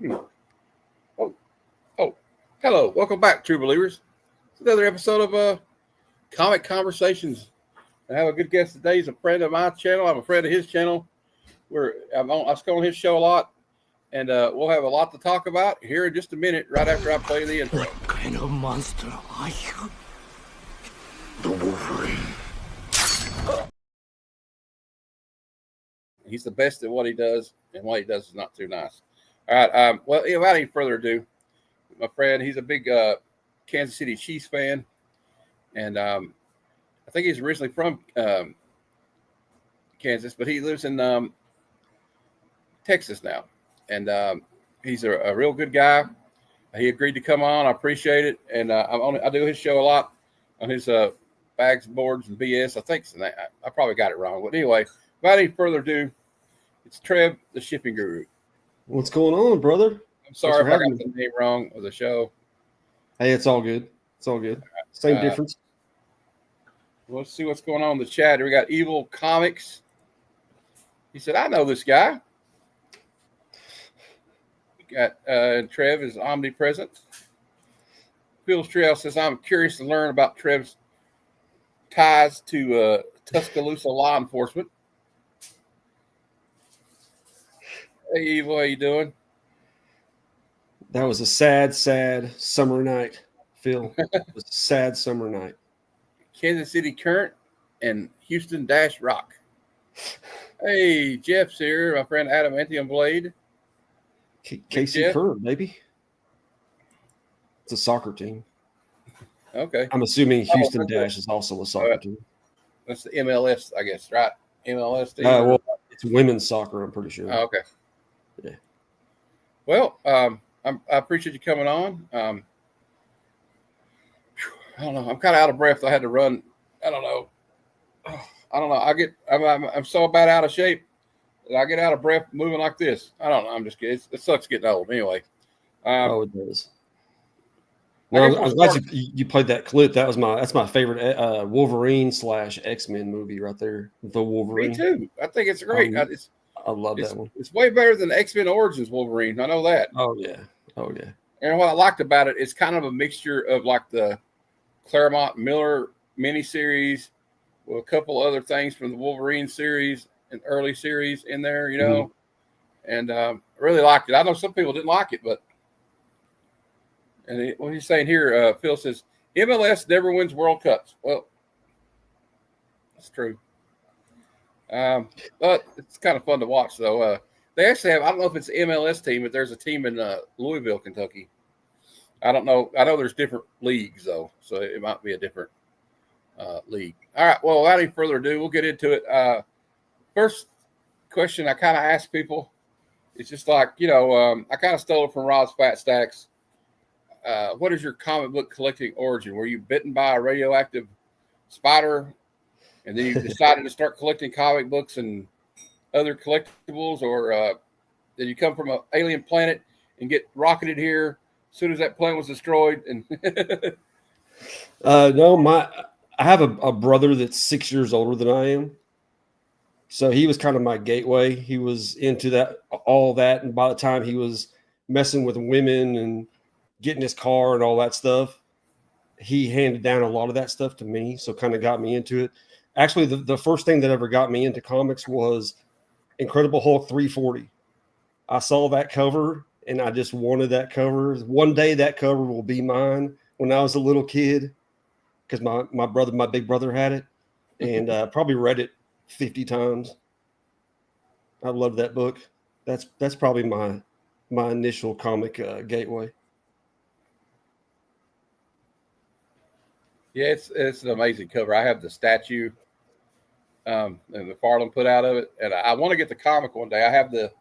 Hmm. Oh, oh, hello. Welcome back, true believers. It's another episode of Comic Conversations. I have a good guest today. He's a friend of my channel. I'm a friend of his channel. I go on his show a lot, and we'll have a lot to talk about here in just a minute, right after I play the intro. What kind of monster are you? The Wolverine. He's the best at what he does, and what he does is not too nice. All right. Well, without any further ado, my friend, he's a big Kansas City Chiefs fan, and I think he's originally from Kansas, but he lives in Texas now, and he's a real good guy. He agreed to come on. I appreciate it, and I do his show a lot on his bags, boards, and BS. I think I probably got it wrong, but anyway, without any further ado, it's Trev, the shipping guru. What's going on, brother? I'm sorry if I got the name wrong of the show. Hey, it's all good. It's all good. Same difference. Let's see what's going on in the chat. We got Evil Comics. He said, I know this guy. We got Trev is omnipresent. Phil Trail says, I'm curious to learn about Trev's ties to Tuscaloosa law enforcement. Hey, Evil, how you doing? That was a sad summer night, Phil. It was a sad summer night. Kansas City Current and Houston Dash Rock. Hey, Jeff's here. My friend Adamantium Blade. KC Current, baby. It's a soccer team. Okay. I'm assuming Houston Dash is also a soccer team. That's the MLS, I guess, right? MLS team. Well, it's women's soccer, I'm pretty sure. Oh, okay. Yeah. Well, I appreciate you coming on. I don't know. I'm kind of out of breath. I had to run. I don't know. I'm so bad out of shape that I get out of breath moving like this. I don't know. I'm just kidding. It sucks getting old. Anyway. It does. No, I'm glad you played that clip. That's my favorite Wolverine / X-Men movie right there. The Wolverine. Me too. I think it's great. I love that one. It's way better than X-Men Origins Wolverine. I know that. Oh yeah. And what I liked about it, it's kind of a mixture of like the Claremont Miller miniseries with a couple other things from the Wolverine series and early series in there, you know. Mm-hmm. And I really liked it. I know some people didn't like it, but what he's saying here, Phil says MLS never wins World Cups. Well, that's true. But it's kind of fun to watch, though. They actually have, I don't know if it's an MLS team, but there's a team in Louisville, Kentucky. I don't know. I know there's different leagues, though, so it might be a different league. All right. Well, without any further ado, we'll get into it. First question I kind of ask people, it's just like, I kind of stole it from Rod's Fat Stacks. What is your comic book collecting origin? Were you bitten by a radioactive spider, and then you decided to start collecting comic books and other collectibles, or did you come from an alien planet and get rocketed here as soon as that plane was destroyed? And no, I have a brother that's 6 years older than I am, so he was kind of my gateway. He was into all that, and by the time he was messing with women and getting his car and all that stuff, he handed down a lot of that stuff to me, so kind of got me into it. Actually, the first thing that ever got me into comics was Incredible Hulk 340. I saw that cover, and I just wanted that cover. One day that cover will be mine. When I was a little kid, because my big brother had it, and probably read it 50 times. I loved that book. That's probably my initial comic gateway. Yeah, it's an amazing cover. I have the statue and the Farland put out of it, and I want to get the comic one day. I have a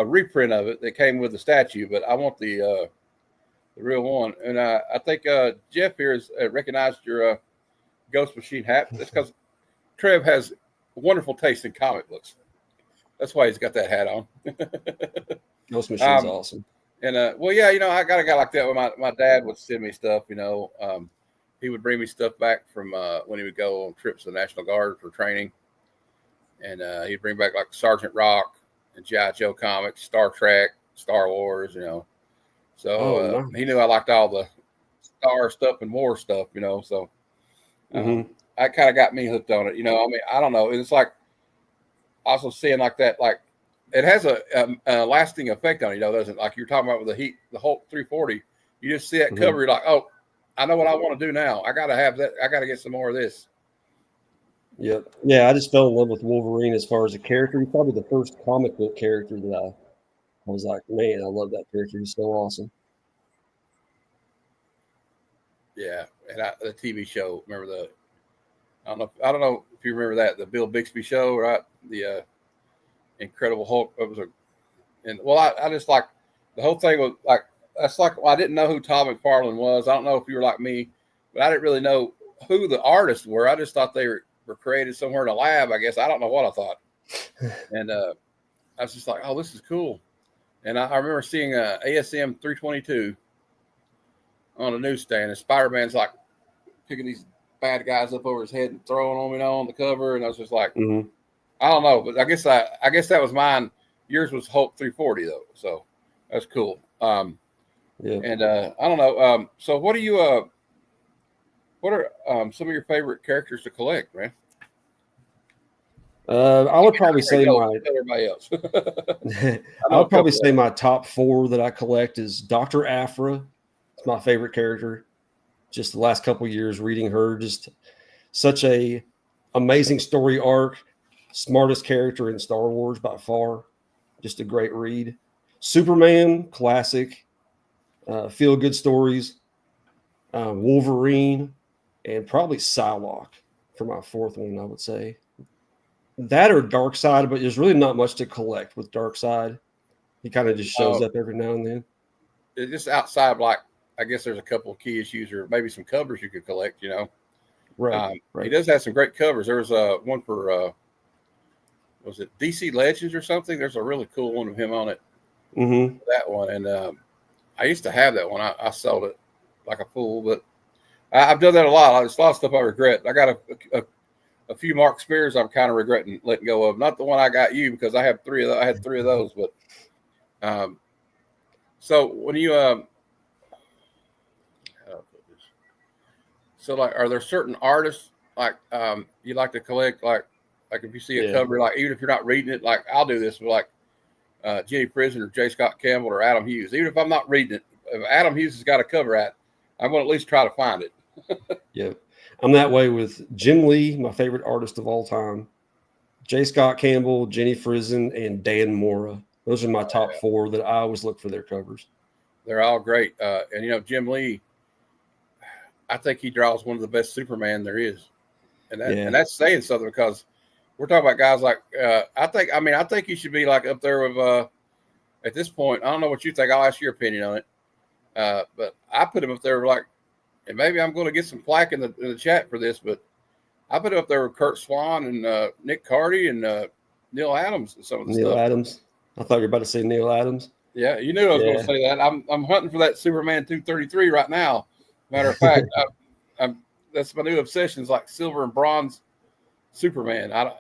reprint of it that came with the statue, but I want the real one. And I think Jeff here has recognized your Ghost Machine hat. That's because Trev has wonderful taste in comic books. That's why he's got that hat on. Ghost Machine's awesome. And well, yeah, I got a guy like that. When my dad would send me stuff, he would bring me stuff back from when he would go on trips to the National Guard for training, and he'd bring back like Sergeant Rock G.I. Joe comics, Star Trek, Star Wars, you know. So nice. he knew I liked all the Star stuff and war stuff, you know. So that kind of got me hooked on it. You know, I mean, I don't know. It's like also seeing like that, like it has a lasting effect on you, know, doesn't it? Like you're talking about with the Hulk 340. You just see that cover, you're like, oh, I know what I want to do now. I got to have that. I got to get some more of this. Yep. Yeah, I just fell in love with Wolverine as far as a character. He's probably the first comic book character that I was like, man, I love that character. He's so awesome. Yeah, and the TV show. Remember I don't know if you remember that, the Bill Bixby show, right? The Incredible Hulk. It was I just like the whole thing was like that's like well, I didn't know who Todd McFarlane was. I don't know if you were like me, but I didn't really know who the artists were. I just thought they were created somewhere in a lab. I guess I don't know what I thought, and I was just like, oh, this is cool. And I remember seeing ASM 322 on a newsstand, and Spider-Man's like picking these bad guys up over his head and throwing them, you know, on the cover. And I was just like, I don't know, but I guess that was mine. Yours was Hulk 340 though, so that's cool. Yeah. And I don't know. So what do you? What are some of your favorite characters to collect, man? I would probably say everybody else. I would probably say my top 4 that I collect is Dr. Aphra. It's my favorite character. Just the last couple of years reading her, just such a amazing story arc, smartest character in Star Wars by far. Just a great read. Superman, classic, feel good stories. Wolverine, and probably Psylocke for my 4th one, I would say. That or Darkseid, but there's really not much to collect with Darkseid. He kind of just shows up every now and then. It's just outside, like, I guess there's a couple of key issues or maybe some covers you could collect, you know. Right. He does have some great covers. There was one for, was it DC Legends or something? There's a really cool one of him on it. That one. And I used to have that one. I sold it like a fool, but I've done that a lot. There's a lot of stuff I regret. I got a few Mark Spears I'm kind of regretting letting go of. Not the one I got you because I have 3 of those. I had 3 of those, but so when you so like, are there certain artists like you like to collect? Like if you see a cover, like even if you're not reading it, like I'll do this with like Jenny Prison or J. Scott Campbell or Adam Hughes. Even if I'm not reading it, if Adam Hughes has got a cover at, I'm going to at least try to find it. Yeah. I'm that way with Jim Lee, my favorite artist of all time, J. Scott Campbell, Jenny Frison, and Dan Mora. Those are my top 4 that I always look for their covers. They're all great. And, you know, Jim Lee, I think he draws one of the best Superman there is. And that's saying something because we're talking about guys like I think he should be like up there with at this point. I don't know what you think. I'll ask your opinion on it. But I put him up there like, and maybe I'm going to get some flack in the chat for this, but I put him up there with Kurt Swan and Nick Cardy and Neil Adams and some of the stuff. Neil Adams. I thought you were about to say Neil Adams. Yeah, you knew I was going to say that. I'm hunting for that Superman 233 right now. Matter of fact, that's my new obsession is like silver and bronze Superman. I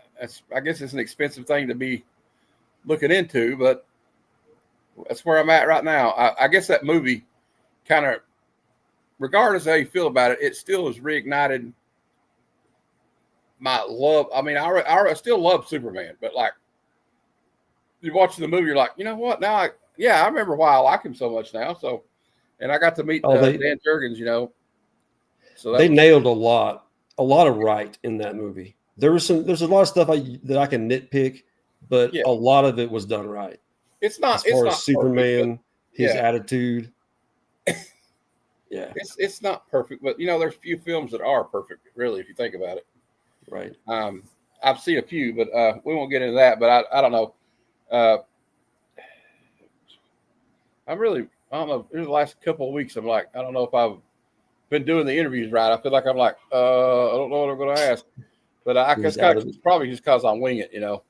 guess it's an expensive thing to be looking into, but that's where I'm at right now. I guess that movie kind of, regardless of how you feel about it, it still has reignited my love. I mean, I still love Superman, but like you're watching the movie, you're like, you know what? Now I remember why I like him so much now. So, and I got to meet Dan Jurgens, you know. So they nailed a lot of right in that movie. There's a lot of stuff that I can nitpick, but a lot of it was done right. It's not as far as Superman, his attitude. Yeah, it's not perfect, but you know, there's a few films that are perfect, really, if you think about it. Right. I've seen a few, but we won't get into that. But I don't know. I don't know. In the last couple of weeks, I'm like, I don't know if I've been doing the interviews right. I feel like I'm like, I don't know what I'm going to ask, but it's probably just because I'm winging it, you know.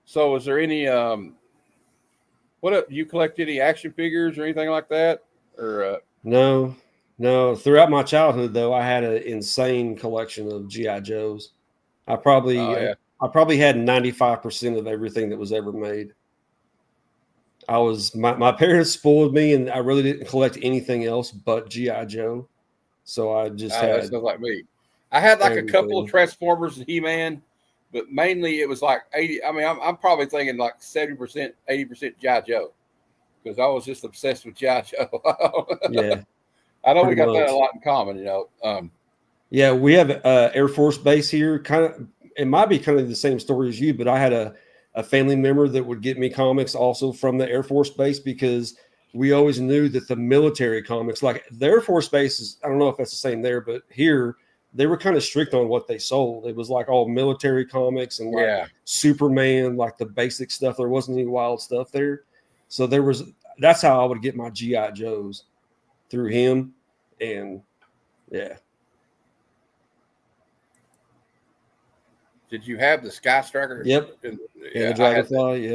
So is there any you collect any action figures or anything like that? Or No. Throughout my childhood, though, I had an insane collection of G.I. Joes. I I probably had 95% of everything that was ever made. My parents spoiled me, and I really didn't collect anything else but GI Joe. So I just That had sounds like me. I had like a couple of everything. Transformers and He-Man, but mainly it was like 80. I mean, I'm probably thinking like 70%, 80% G.I. Joe because I was just obsessed with G.I. Joe. Yeah, I know we pretty got that much. a lot in common, Yeah, we have Air Force Base here. Kind of, it might be kind of the same story as you, but I had a family member that would get me comics also from the Air Force Base because we always knew that the military comics, like the Air Force Base, is I don't know if that's the same there, but here they were kind of strict on what they sold. It was like all military comics and like Yeah. Superman, like the basic stuff. There wasn't any wild stuff there, so that's how I would get my GI Joes through him, and yeah. Did you have the Sky Striker? Yep. And, Yeah, the I had Dragonfly. Yeah.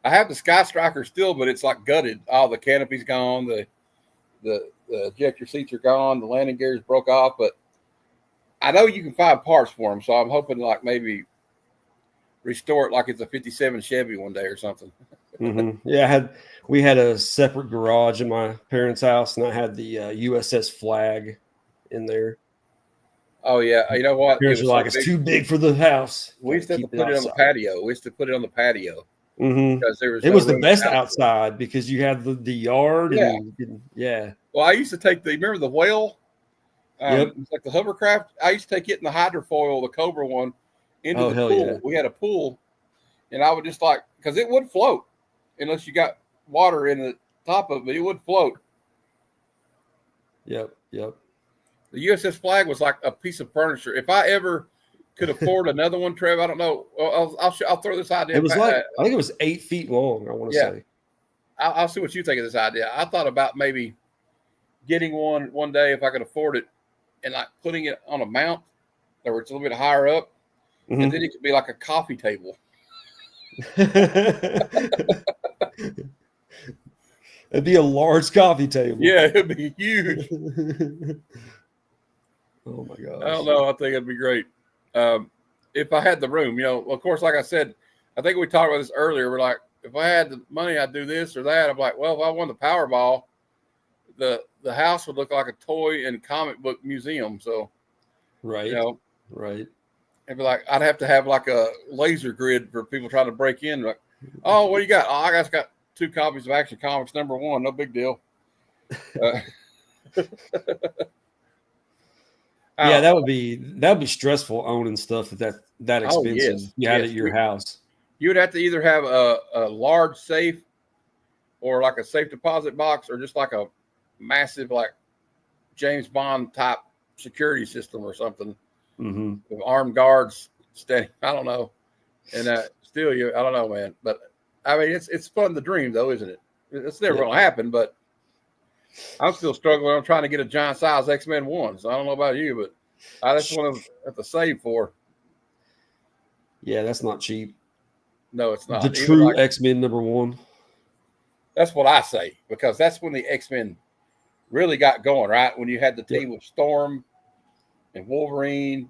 I have the Sky Striker still, but it's like gutted. All the canopy's gone. The ejector seats are gone. The landing gears broke off, but I know you can find parts for them. So I'm hoping like maybe restore it like it's a 57 Chevy one day or something. Mm-hmm. Yeah, we had a separate garage in my parents' house, and I had the USS Flag in there. Oh yeah, you know what? It Parents were was so like, "It's big. too big for the house. We Got to used to have to keep it put it on the outside." patio. We used to put it on the patio Mm-hmm. because there was It no was the room best outside. outside because you had the yard, Yeah. and yeah, Well, I used to take remember the whale? Yep. It's like the hovercraft. I used to take it in the hydrofoil, the Cobra one, into Oh, the hell pool. yeah. We had a pool, and I would just like because it would float unless you got water in the top of it. It would float. Yep. The USS Flag was like a piece of furniture. If I ever could afford another one, Trev, I don't know. I'll throw this idea. It was like I think it was 8 feet long. I want to Yeah. say. I'll see what you think of this idea. I thought about maybe getting one day if I could afford it, and like putting it on a mount, where it's a little bit higher up, Mhm. and then it could be like a coffee table. It'd be a large coffee table. Yeah, it'd be huge. Oh my gosh. I don't know. I think it'd be great if I had the room. Of course, like I said, I think we talked about this earlier. We're like, if I had the money, I'd do this or that. I'm like, well, if I won the Powerball, the house would look like a toy and comic book museum. So, Right. Right. it'd be like I'd have to have like a laser grid for people trying to break in. Like, oh, what do you got? Oh, I just got 2 copies of Action Comics #1. No big deal. Yeah, that would be stressful owning stuff that expensive. Yes. You had Yes. at your house. You would have to either have a large safe or like a safe deposit box or just like a massive like James Bond type security system or something Mm-hmm. with armed guards standing. I don't know. And still, I don't know, man. But I mean, it's fun to dream, though, isn't it? It's never going to happen. But I'm still struggling. I'm trying to get a giant size X-Men 1. So I don't know about you, but I just want to have to save for. Yeah, that's not cheap. No, it's not. The Even true like, X-Men #1. that's what I say because that's when the X-Men really got going, right? When you had the team with Storm and Wolverine.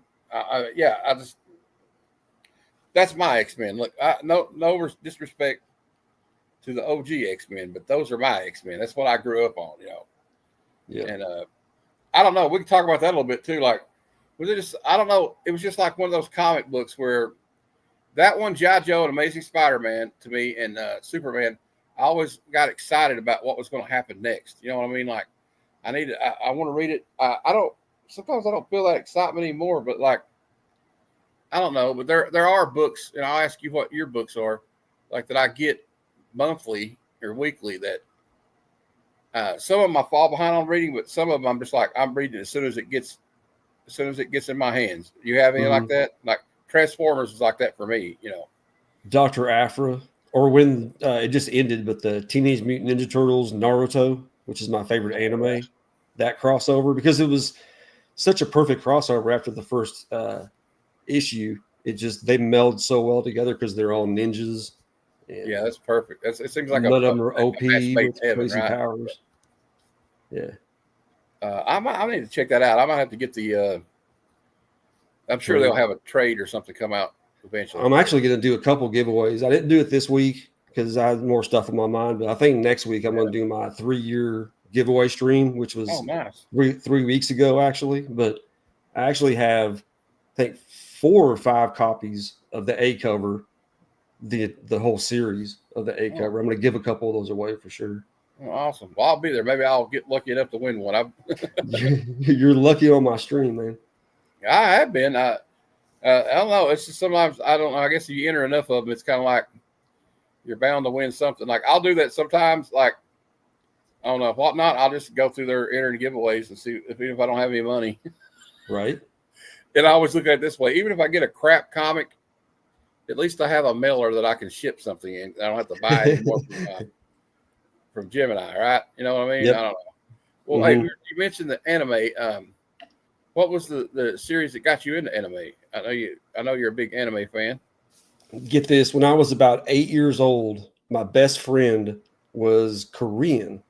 That's my X-Men. Look, no disrespect to the OG X-Men, but those are my X-Men. That's what I grew up on, Yeah. And I don't know. We can talk about that a little bit too. Like, was it just? I don't know. It was just like one of those comic books where that one, G.I. Joe and Amazing Spider-Man, to me, and Superman. I always got excited about what was going to happen next. You know what I mean? Like, I want to read it. I don't. Sometimes I don't feel that excitement anymore, but like, I don't know. But there are books, and I'll ask you what your books are, like that I get monthly or weekly that some of them I fall behind on reading, but some of them I'm just like I'm reading as soon as it gets in my hands. You have any like that? Like Transformers is like that for me, Dr. Aphra, or when it just ended, but the Teenage Mutant Ninja Turtles Naruto, which is my favorite anime, that crossover, because it was such a perfect crossover after the first issue. They meld so well together because they're all ninjas. Yeah, that's perfect. It seems like none of them are OP with heaven, crazy right? powers. Yeah. I need to check that out. I might have to get the. I'm sure they'll have a trade or something come out eventually. I'm actually going to do a couple giveaways. I didn't do it this week because I had more stuff in my mind, but I think next week I'm going to do my 3-year giveaway stream, which was Nice. three weeks ago, actually. But I actually have, I think, 4 or 5 copies of the A cover, the whole series of the A cover. I'm going to give a couple of those away for sure. Awesome. Well, I'll be there. Maybe I'll get lucky enough to win one. You're lucky on my stream, man. I have been. I don't know. It's just sometimes I don't know. I guess if you enter enough of them, it's kind of like you're bound to win something. Like I'll do that sometimes. Like I don't know what not. I'll just go through their entering giveaways and see even if I don't have any money. Right. And I always look at it this way: even if I get a crap comic, at least I have a mailer that I can ship something in. I don't have to buy it anymore from Gemini, right? You know what I mean? Yep. I don't know. Well, hey, you mentioned the anime. What was the series that got you into anime? I know you're a big anime fan. Get this, when I was about 8 years old, my best friend was Korean,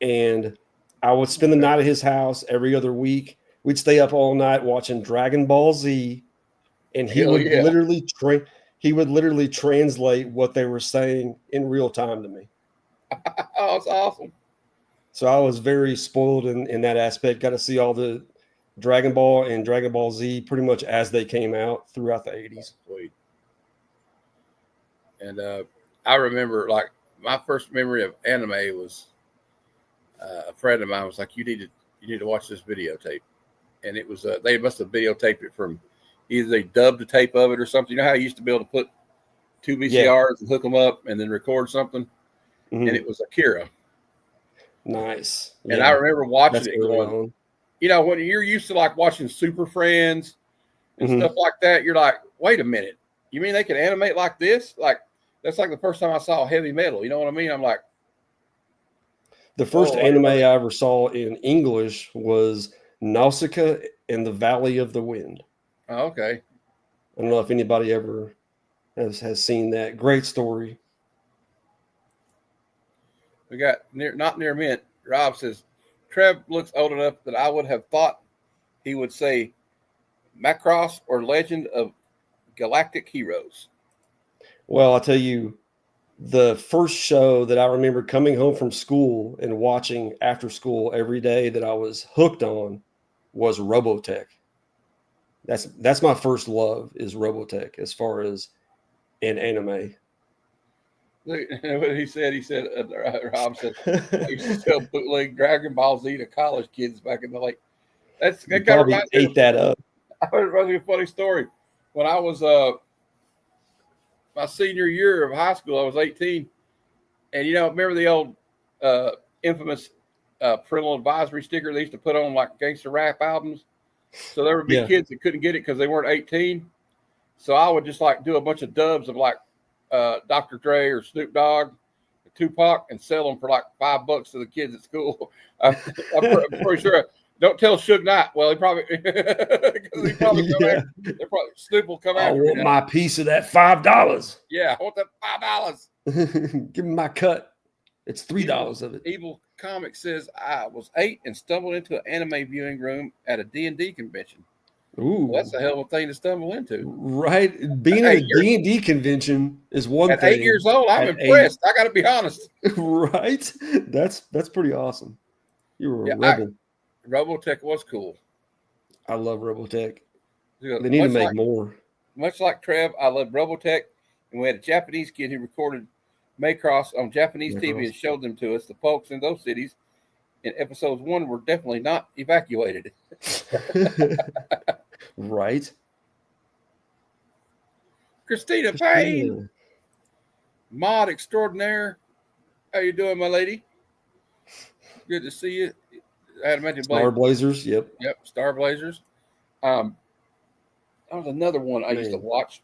and I would spend the night at his house every other week. We'd stay up all night watching Dragon Ball Z, and he would literally translate what they were saying in real time to me. Oh, it's awesome. So I was very spoiled in that aspect. Got to see all the Dragon Ball and Dragon Ball Z pretty much as they came out throughout the 80s. Sweet. And I remember, like, my first memory of anime was a friend of mine was like, you need to watch this videotape. And it was they must have videotaped it from either they dubbed the tape of it or something. You know how you used to be able to put 2 VCRs and hook them up and then record something? Mm-hmm. And it was Akira. Nice. And I remember watching it going, on. you know, when you're used to like watching Super Friends and stuff like that, you're like, wait a minute. You mean they can animate like this? Like, that's like the first time I saw heavy metal. You know what I mean? I'm like, the first anime I ever saw in English was Nausicaa and the Valley of the Wind. Oh, okay. I don't know if anybody ever has seen that. Great story. We got not near mint. Rob says, Trev looks old enough that I would have thought he would say Macross or Legend of Galactic Heroes. Well, I'll tell you, the first show that I remember coming home from school and watching after school every day that I was hooked on was Robotech. That's my first love is Robotech as far as in anime. Look, what he said, Rob said, I used to sell bootleg Dragon Ball Z to college kids back in the late. That probably ate that up. I heard a funny story. When I was my senior year of high school, I was 18. And, you know, remember the old infamous parental advisory sticker they used to put on like gangster rap albums? So there would be kids that couldn't get it because they weren't 18. So I would just like do a bunch of dubs of like Dr. Dre or Snoop Dogg, Tupac, and sell them for like $5 to the kids at school. I'm pretty sure. Don't tell Suge Knight. Well, he probably come after. Snoop will come after. I want my piece of that $5. Yeah, I want that $5. Give me my cut. It's $3 of it. Evil Comic says I was 8 and stumbled into an anime viewing room at a D&D convention. Ooh, well, that's a hell of a thing to stumble into. Right, being at a D&D convention is one thing. At 8 years old, I'm impressed. I got to be honest. Right, that's pretty awesome. You were a rebel. Robotech was cool. I love Robotech. They need to make more. Much like Trev, I love Robotech, and we had a Japanese kid who recorded Macross on Japanese TV and showed them to us. The folks in those cities in episodes 1 were definitely not evacuated. Right. Christina Payne, mod extraordinaire. How you doing, my lady? Good to see you. I had mentioned Star Blazers. Yep, Star Blazers. That was another one I used to watch.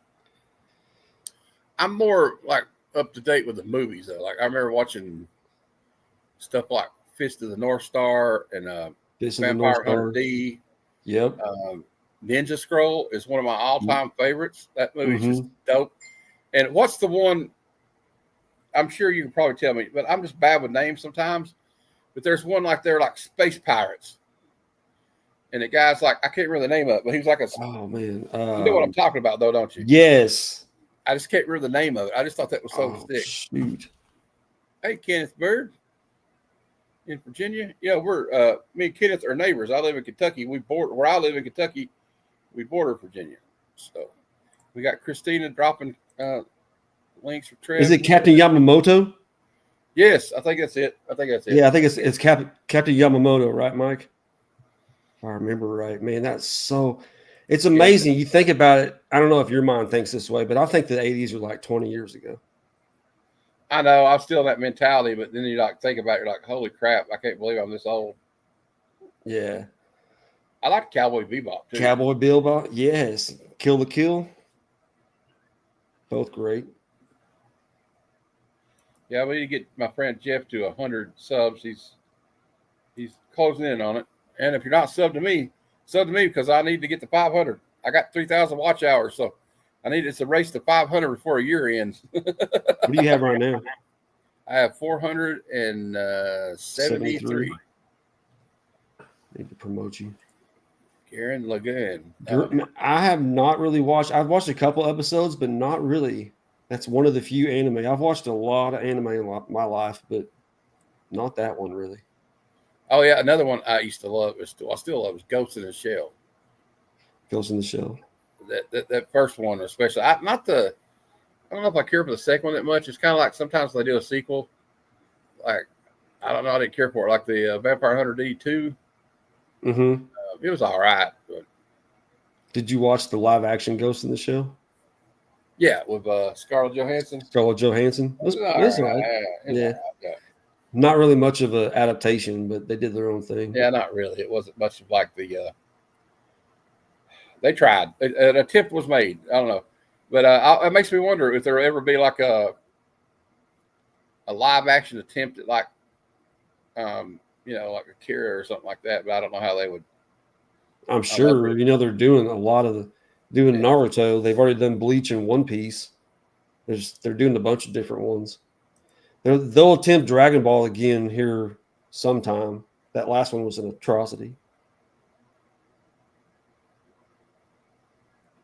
I'm more like up to date with the movies though. Like I remember watching stuff like Fist of the North Star and Vampire Hunter D. Yep. Ninja Scroll is one of my all-time favorites. That movie's just dope. And what's the one? I'm sure you can probably tell me, but I'm just bad with names sometimes. But there's one like they're like space pirates, and the guy's like, I can't remember the name of it, but he was like Oh man, you know what I'm talking about though, don't you? yes. I just can't remember the name of it. I just thought that was so Oh, sick. shoot. Hey, Kenneth Bird in Virginia. Yeah, we're me and Kenneth are neighbors. I live in Kentucky. Where I live in Kentucky, we border Virginia. So we got Christina dropping links for Trev. Is it Captain Yamamoto? Yes, I think that's it. Yeah, I think it's Captain Yamamoto, right, Mike? If I remember right, man, it's amazing. You think about it. I don't know if your mind thinks this way, but I think the 80s were like 20 years ago. I know I'm still in that mentality, but then you like think about it, you're like, holy crap, I can't believe I'm this old. Yeah. I like Cowboy Bebop too. Cowboy Bebop, yes. Kill the Kill. Both great. Yeah, we need to get my friend Jeff to 100 subs. He's closing in on it. And if you're not sub to me because I need to get to 500. I got 3,000 watch hours, so it's a race to 500 before a year ends. What do you have right now? I have 473. Need to promote you. Garen Lagoon. I have not really watched. I've watched a couple episodes, but not really. That's one of the few anime. I've watched a lot of anime in my life, but not that one really. Oh yeah, another one I used to love I still love is Ghost in the Shell. Ghost in the Shell. That first one especially. I don't know if I care for the second one that much. It's kind of like sometimes they do a sequel. Like I don't know, I didn't care for it. Like the Vampire Hunter D2. Mm-hmm. It was all right. But did you watch the live action Ghost in the Shell? Yeah, with Scarlett Johansson. Scarlett Johansson. It was right. Yeah. Not really much of an adaptation, but they did their own thing. Yeah, not really. It wasn't much of like the. They tried. An attempt was made. I don't know, but it makes me wonder if there will ever be like a live action attempt at like, like Akira or something like that. But I don't know how they would. I'm sure they're doing a lot of Naruto. They've already done Bleach and One Piece. They're doing a bunch of different ones. They'll attempt Dragon Ball again here sometime. That last one was an atrocity.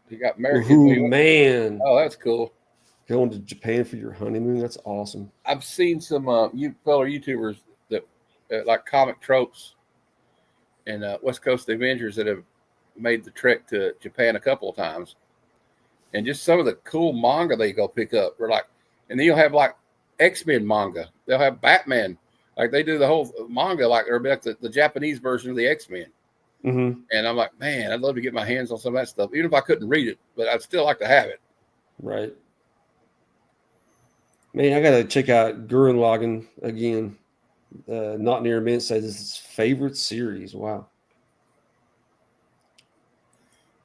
You got married. Ooh, man. Oh, that's cool. Going to Japan for your honeymoon. That's awesome. I've seen some fellow YouTubers that like comic tropes and West Coast Avengers that have made the trek to Japan a couple of times. And just some of the cool manga they go pick up. They're like, and then you'll have like X-Men manga. They'll have Batman. Like they do the whole manga like they're like the Japanese version of the X-Men. Mm-hmm. And I'm like, man, I'd love to get my hands on some of that stuff, even if I couldn't read it, but I'd still like to have it. Right. Man, I got to check out Gurren Lagann again. Not Near Mint says this is his favorite series. Wow.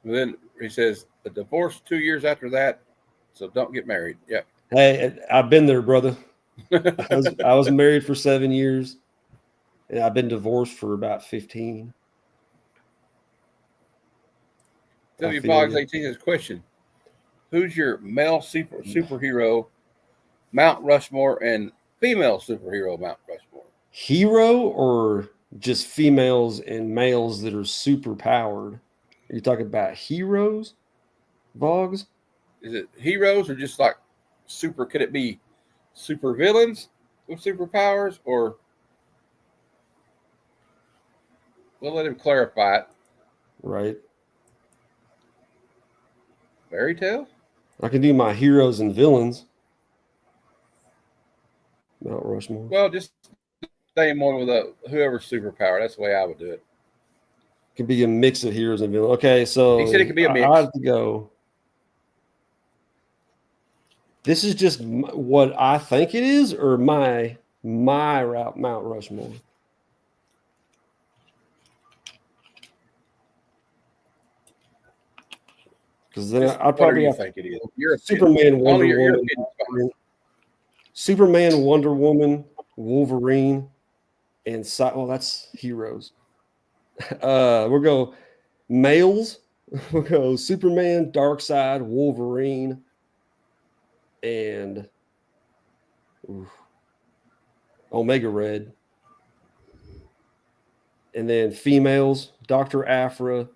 And then he says, the divorce 2 years after that, so don't get married. Yeah. Hey, I've been there, brother. I was married for 7 years, and I've been divorced for about 15. W. Boggs 18 is question. Who's your male superhero Mount Rushmore and female superhero Mount Rushmore? Hero or just females and males that are super powered? Are you talking about heroes, Boggs? Is it heroes or just like super? Could it be super villains with superpowers, or we'll let him clarify it. Right. Fairy tale? I can do my heroes and villains. Mount Rushmore. Well, just name one with whoever's superpower. That's the way I would do it. Could be a mix of heroes and villains. Okay, so he said it could be a mix. I have to go. This is just what I think it is, or my route Mount Rushmore. Because then I'd probably think it is. You're Superman, Wonder Woman, Superman, Wonder Woman, Wolverine, and that's heroes. We'll go males. We'll go Superman, Darkseid, Wolverine, and Omega Red. And then females, Dr. Aphra,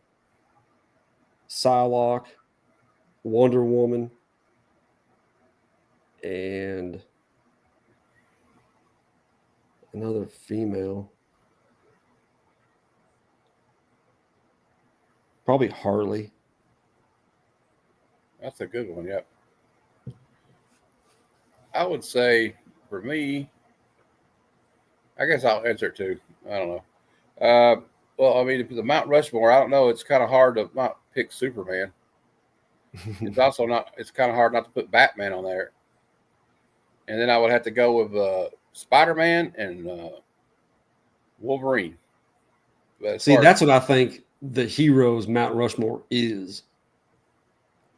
Psylocke, Wonder Woman, and another female. Probably Harley. That's a good one. Yep. I would say for me, I guess I'll answer it too. I don't know. Well, I mean, if the Mount Rushmore, I don't know. It's kind of hard to not pick Superman. It's also not. It's kind of hard not to put Batman on there. And then I would have to go with Spider-Man and Wolverine. See, that's what I think the heroes Mount Rushmore is.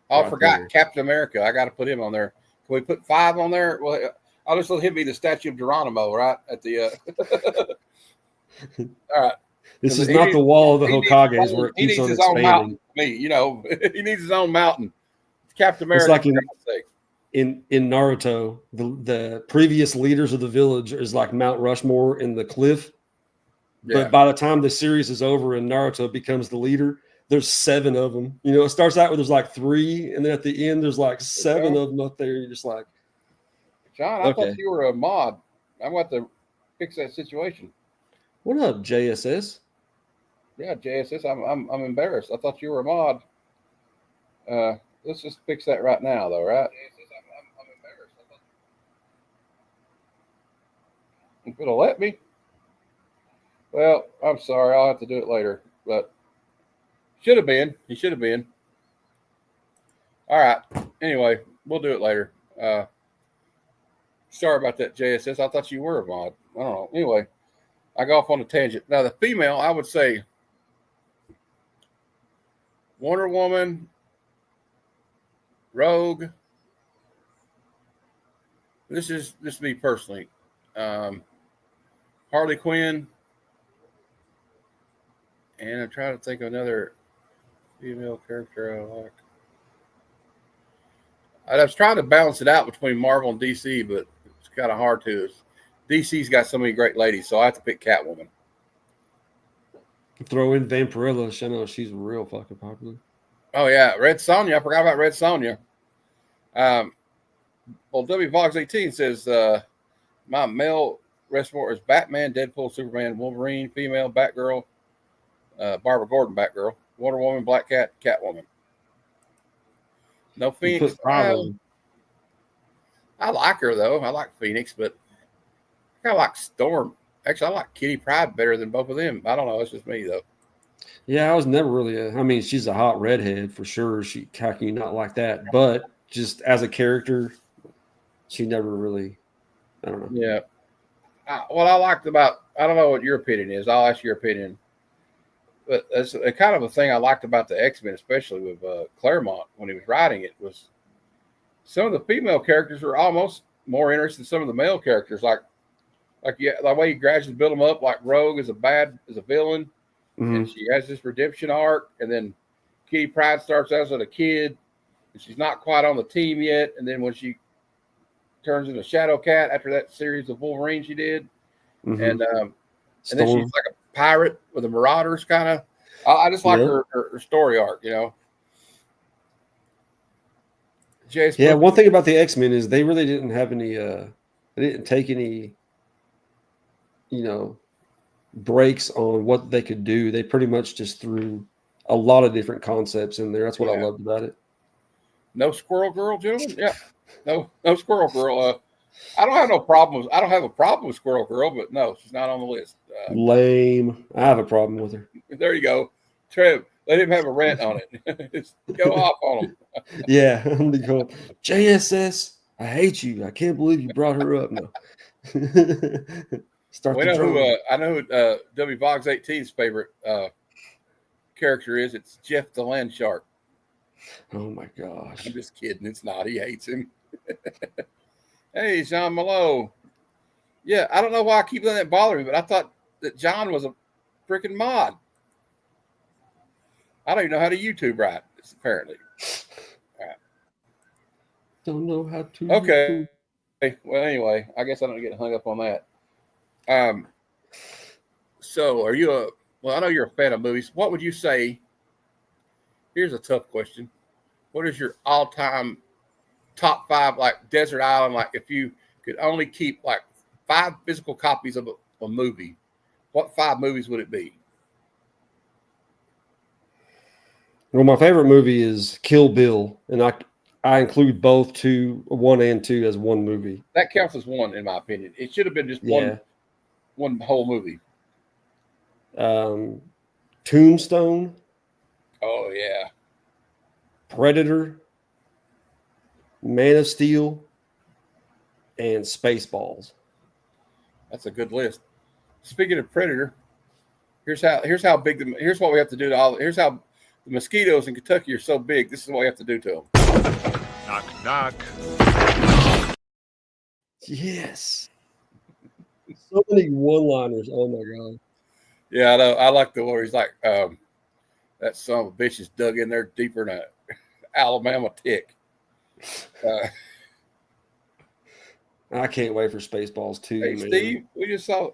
Oh, I right forgot there. Captain America. I got to put him on there. Can we put 5 on there? Well, I'll just let him be the statue of Geronimo, right? At the all right. This is He not needs- the wall of the he needs Hokages where it he keeps needs on his own expanding. mountain. Me, he needs his own mountain. Captain It's America. like for God's sake. in Naruto, the previous leaders of the village is like Mount Rushmore in the cliff. Yeah. But by the time the series is over and Naruto becomes the leader, there's 7 of them. You know, it starts out with there's like 3, and then at the end there's like 7 of them up there. You're just like, John, I Okay. thought you were a mod. I'm going to fix that situation. what up, JSS? Yeah, JSS, I'm embarrassed. I thought you were a mod. Let's just fix that right now, though, right? JSS, I'm embarrassed. If it'll let me. Well, I'm sorry. I'll have to do it later. But should have been. He should have been. All right. Anyway, we'll do it later. Sorry about that, JSS. I thought you were a mod. I don't know. Anyway, I go off on a tangent. Now, the female, I would say Wonder Woman, Rogue. This is just me personally. Harley Quinn. And I'm trying to think of another female character I like. I was trying to balance it out between Marvel and DC, but it's kind of hard to. DC's got so many great ladies, so I have to pick Catwoman. Throw in Vampirella. I know she's real fucking popular. Oh yeah, Red Sonja. I forgot about Red Sonja. Well, W Vox 18 says my male Rushmore is Batman, Deadpool, Superman, Wolverine, female Batgirl, Barbara Gordon, Batgirl, Wonder Woman, Black Cat, Catwoman. No You Phoenix. put 5 of them. I like her though. I like Phoenix, but I kind of like Storm. Actually, I like Kitty Pryde better than both of them. I don't know. It's just me though. Yeah, I was never really I mean, she's a hot redhead for sure. How can you not like that? But just as a character, she never really, I don't know. Yeah. What I liked about, I don't know what your opinion is. I'll ask your opinion. But it's a kind of a thing I liked about the X-Men, especially with Claremont when he was writing it, was some of the female characters were almost more interesting than some of the male characters. Like the way he gradually built them up, like Rogue is a villain, Mhm. and she has this redemption arc, and then Kitty Pryde starts out as a kid, and she's not quite on the team yet, and then when she turns into Shadow Cat after that series of Wolverine she did, Mhm. and then Storm. she's like a pirate with the Marauders kind of. I just like Yeah. her story arc, you know. Jace, Yeah, one thing about the X-Men is they really didn't have any they didn't take any breaks on what they could do. They pretty much just threw a lot of different concepts in there. That's what I Yeah. loved about it. no Squirrel Girl, gentlemen. Yeah, no Squirrel Girl. I don't have no problems. I don't have a problem with Squirrel Girl, but no, she's not on the list. Lame. I have a problem with her. There you go, Trev. Let him have a rant on it. Just go off on him. Yeah, I'm gonna go JSS. I hate you. I can't believe you brought her up. No. Start We the know drama. who. I know who W Vox 18's favorite character is. It's Jeff the Land Shark. Oh my gosh. I'm just kidding. It's not. He hates him. Hey, Jean Malo. Yeah, I don't know why I keep letting that bother me, but I thought that John was a freaking mod. I don't even know how to YouTube right, apparently. Don't know how to. Okay. Well, anyway, I guess I don't get hung up on that. So, are you Well, I know you're a fan of movies. What would you say? Here's a tough question. What is your all-time top 5 like Desert Island? Like if you could only keep like 5 physical copies of a movie, what 5 movies would it be? Well, my favorite movie is Kill Bill, and I include both 1 and 2 as one movie. That counts as one, in my opinion. It should have been just one whole movie. Tombstone, Oh yeah, Predator, Man of Steel, and Spaceballs. that's a good list. Speaking of Predator, here's how big here's what we have to do to all. Here's how the mosquitoes in Kentucky are so big. This is what we have to do to them. Knock, knock. Yes. So many one-liners. Oh my god. Yeah, I know. I like the where he's like, that son of a bitch is dug in there deeper than a Alabama tick. I can't wait for Spaceballs 2. Hey, man. Steve, we just saw.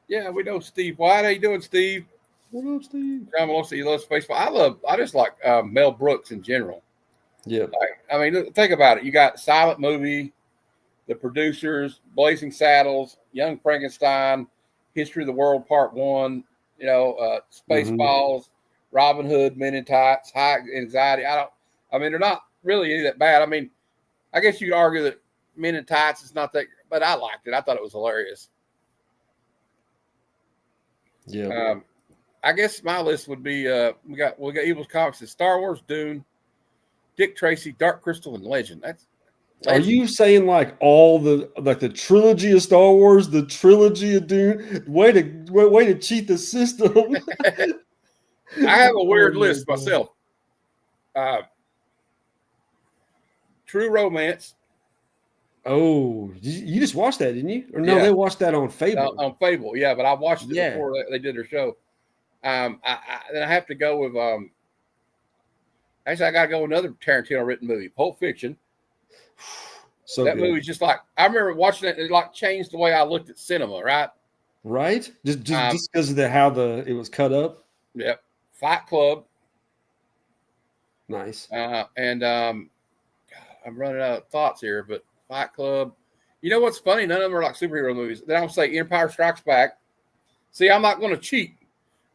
Yeah, we know Steve White. How you doing, Steve? What up, Steve? John Melossi, you love Spaceball. I just like Mel Brooks in general. Yeah. Like, I mean, think about it. You got Silent Movie, The Producers, Blazing Saddles, Young Frankenstein, History of the World Part 1, Spaceballs, Robin Hood, Men in Tights, High Anxiety. They're not really any that bad. I mean, I guess you could argue that Men in Tights is not that, but I liked it. I thought it was hilarious. Yeah. I guess my list would be we got Evil's Comics, Star Wars, Dune, Dick Tracy, Dark Crystal, and Legend. Are you saying like all the trilogy of Star Wars, the trilogy of Dune? Way to cheat the system. I have a weird list myself. True Romance. Oh, you just watched that, didn't you? Or no, Yeah. they watched that on Fable. On Fable, yeah, but I watched it before they did their show. Then I have to go with actually I gotta go with another Tarantino written movie, Pulp Fiction. So that good. movie's just like I remember watching it. It like changed the way I looked at cinema. Right? Just because of how it was cut up. Yep. Fight Club. Nice. And I'm running out of thoughts here, but Fight Club. You know what's funny? None of them are like superhero movies. Then I'll say Empire Strikes Back. See, I'm not going to cheat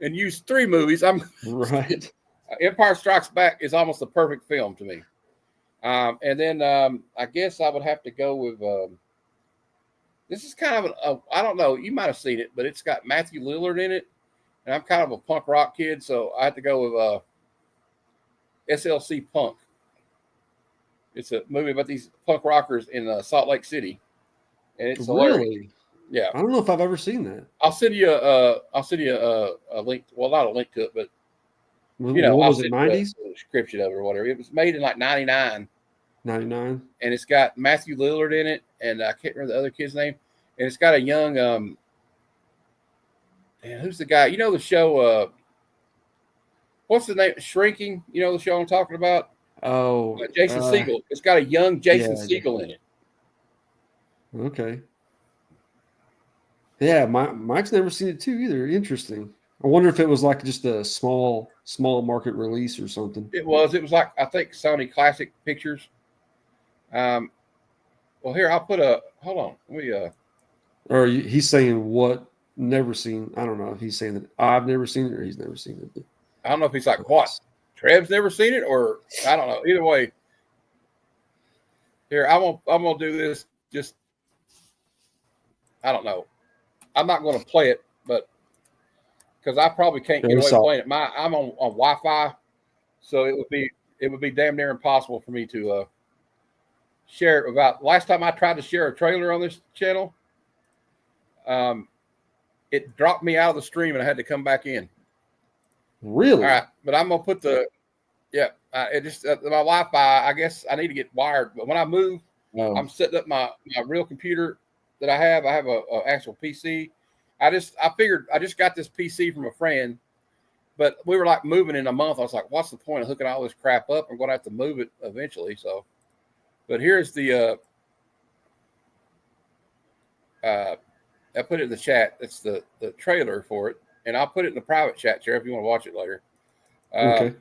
and use 3 movies. Right. Empire Strikes Back is almost the perfect film to me. And then I guess I would have to go with this is kind of I don't know, you might have seen it, but it's got Matthew Lillard in it, and I'm kind of a punk rock kid, so I have to go with SLC Punk. It's a movie about these punk rockers in Salt Lake City, and it's hilarious. Really? Yeah. I don't know if I've ever seen that. I'll send you a link. Well, not a link to it, but What was it? 90s? Description of it or whatever. It was made in like 99. 99. And it's got Matthew Lillard in it, and I can't remember the other kid's name. And it's got a young who's the guy? You know the show what's the name? Shrinking. You know the show I'm talking about? Oh, Jason Segel. It's got a young Jason yeah, Segel in it. Okay. Yeah, Mike's never seen it too either. Interesting. I wonder if it was like just a small market release or something. It was like I think Sony Classic Pictures. Well, here I'll put hold on. Let me Or he's saying what never seen. I don't know if he's saying that I've never seen it or he's never seen it. I don't know if he's like what Trev's never seen it or I don't know. Either way, here I'm gonna do this. Just I don't know. I'm not going to play it, but because I probably can't get away playing it. I'm on Wi-Fi, so it would be damn near impossible for me to share it. About last time I tried to share a trailer on this channel, it dropped me out of the stream and I had to come back in. Really? All right, but I'm gonna put it just my Wi-Fi. I guess I need to get wired, but when I move, I'm setting up my real computer that I have a actual PC. I figured I just got this PC from a friend, but we were like moving in a month. I was like, what's the point of hooking all this crap up? I'm going to have to move it eventually. So, but here's the, I put it in the chat. It's the trailer for it. and I'll put it in the private chat, Chair, if you want to watch it later. Okay.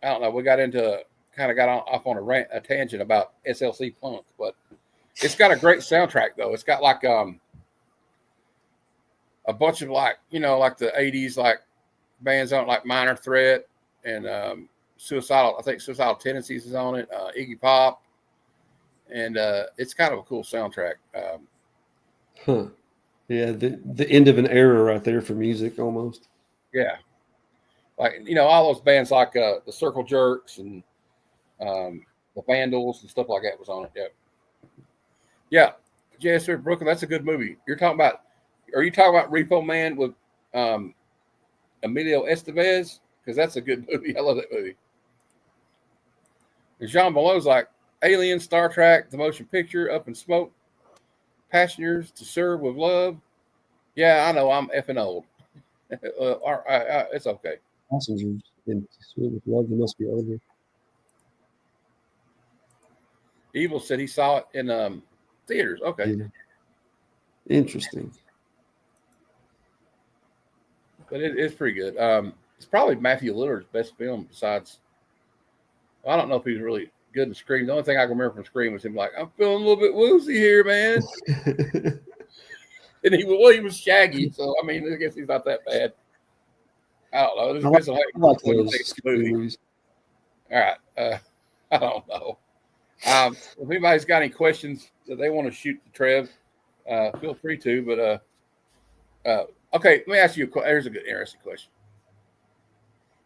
I don't know. We got off on a tangent about SLC Punk, but it's got a great soundtrack though. It's got like a bunch of like the 80s like bands on it, like Minor Threat and Suicidal. I think Suicidal Tendencies is on it. Iggy Pop, and it's kind of a cool soundtrack. Huh. Yeah, the end of an era right there for music almost. Yeah. Like, all those bands like the Circle Jerks and the Vandals and stuff like that was on it. Yeah. Yeah. J.S. Brooklyn, that's a good movie. Are you talking about Repo Man with Emilio Estevez? Because that's a good movie. I love that movie. And Jean Below's like Alien, Star Trek, the motion picture, Up in Smoke, Passengers, To Serve with Love. Yeah, I know. I'm effing old. It's okay. Passengers in Sweet with Love, you must be older. Evil said he saw it in theaters. Okay. Yeah. Interesting. But it's pretty good. It's probably Matthew Lillard's best film besides. I don't know if he's really good in Scream. The only thing I can remember from Scream was him like, I'm feeling a little bit woozy here, man. And he was Shaggy, so I mean, I guess he's not that bad. I don't know. It depends on how you take the movie. Movies. All right. I don't know. If anybody's got any questions that they want to shoot to Trev, feel free to. But okay, let me ask you here's a good, interesting question.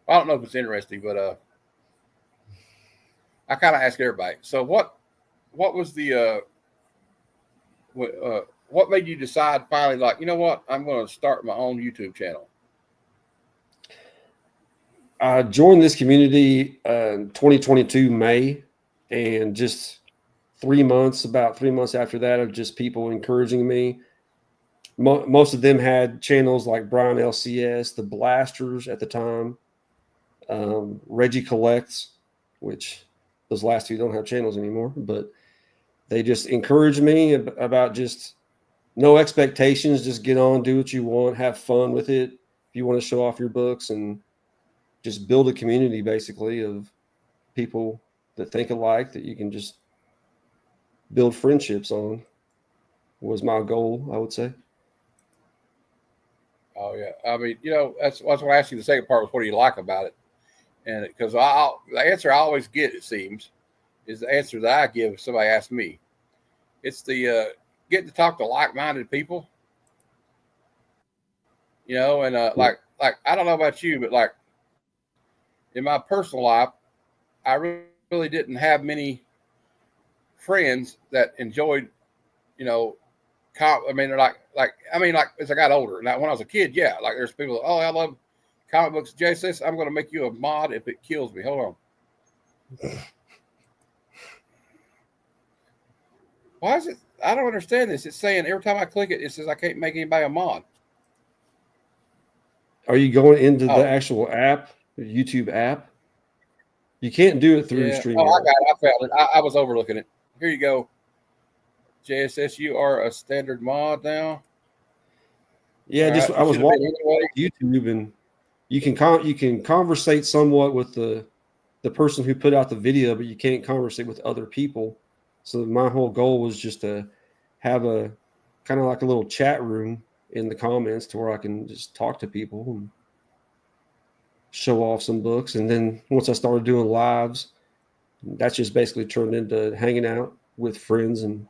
I don't know if it's interesting, but I kind of ask everybody. So, what was the what made you decide finally, like, you know what, I'm going to start my own YouTube channel? I joined this community in 2022 May, and just about 3 months after that, of just people encouraging me. Most of them had channels like Brian LCS, the Blasters at the time, Reggie Collects, which those last two don't have channels anymore, but they just encouraged me about just no expectations, just get on, do what you want, have fun with it. If you want to show off your books, and just build a community basically of people that think alike that you can just build friendships on, was my goal, I would say. Oh yeah, I mean, that's what I asked you. The second part was, what do you like about it? And because the answer I always get, it seems, is the answer that I give if somebody asks me. It's the getting to talk to like-minded people. And like I don't know about you, but like in my personal life, I really didn't have many friends that enjoyed, as I got older. Now, when I was a kid, yeah, like there's people that, I love comic books. Jay says, I'm going to make you a mod if it kills me. Hold on. Why is it? I don't understand this. It's saying every time I click it, it says I can't make anybody a mod. Are you going into the actual app, the YouTube app? You can't do it through StreamYard. Oh, I got it. I found it. I was overlooking it. Here you go. JSS, you are a standard mod now. Yeah, I was watching YouTube, and you can conversate somewhat with the person who put out the video, but you can't conversate with other people. So my whole goal was just to have a kind of like a little chat room in the comments to where I can just talk to people and show off some books. And then once I started doing lives, that's just basically turned into hanging out with friends. And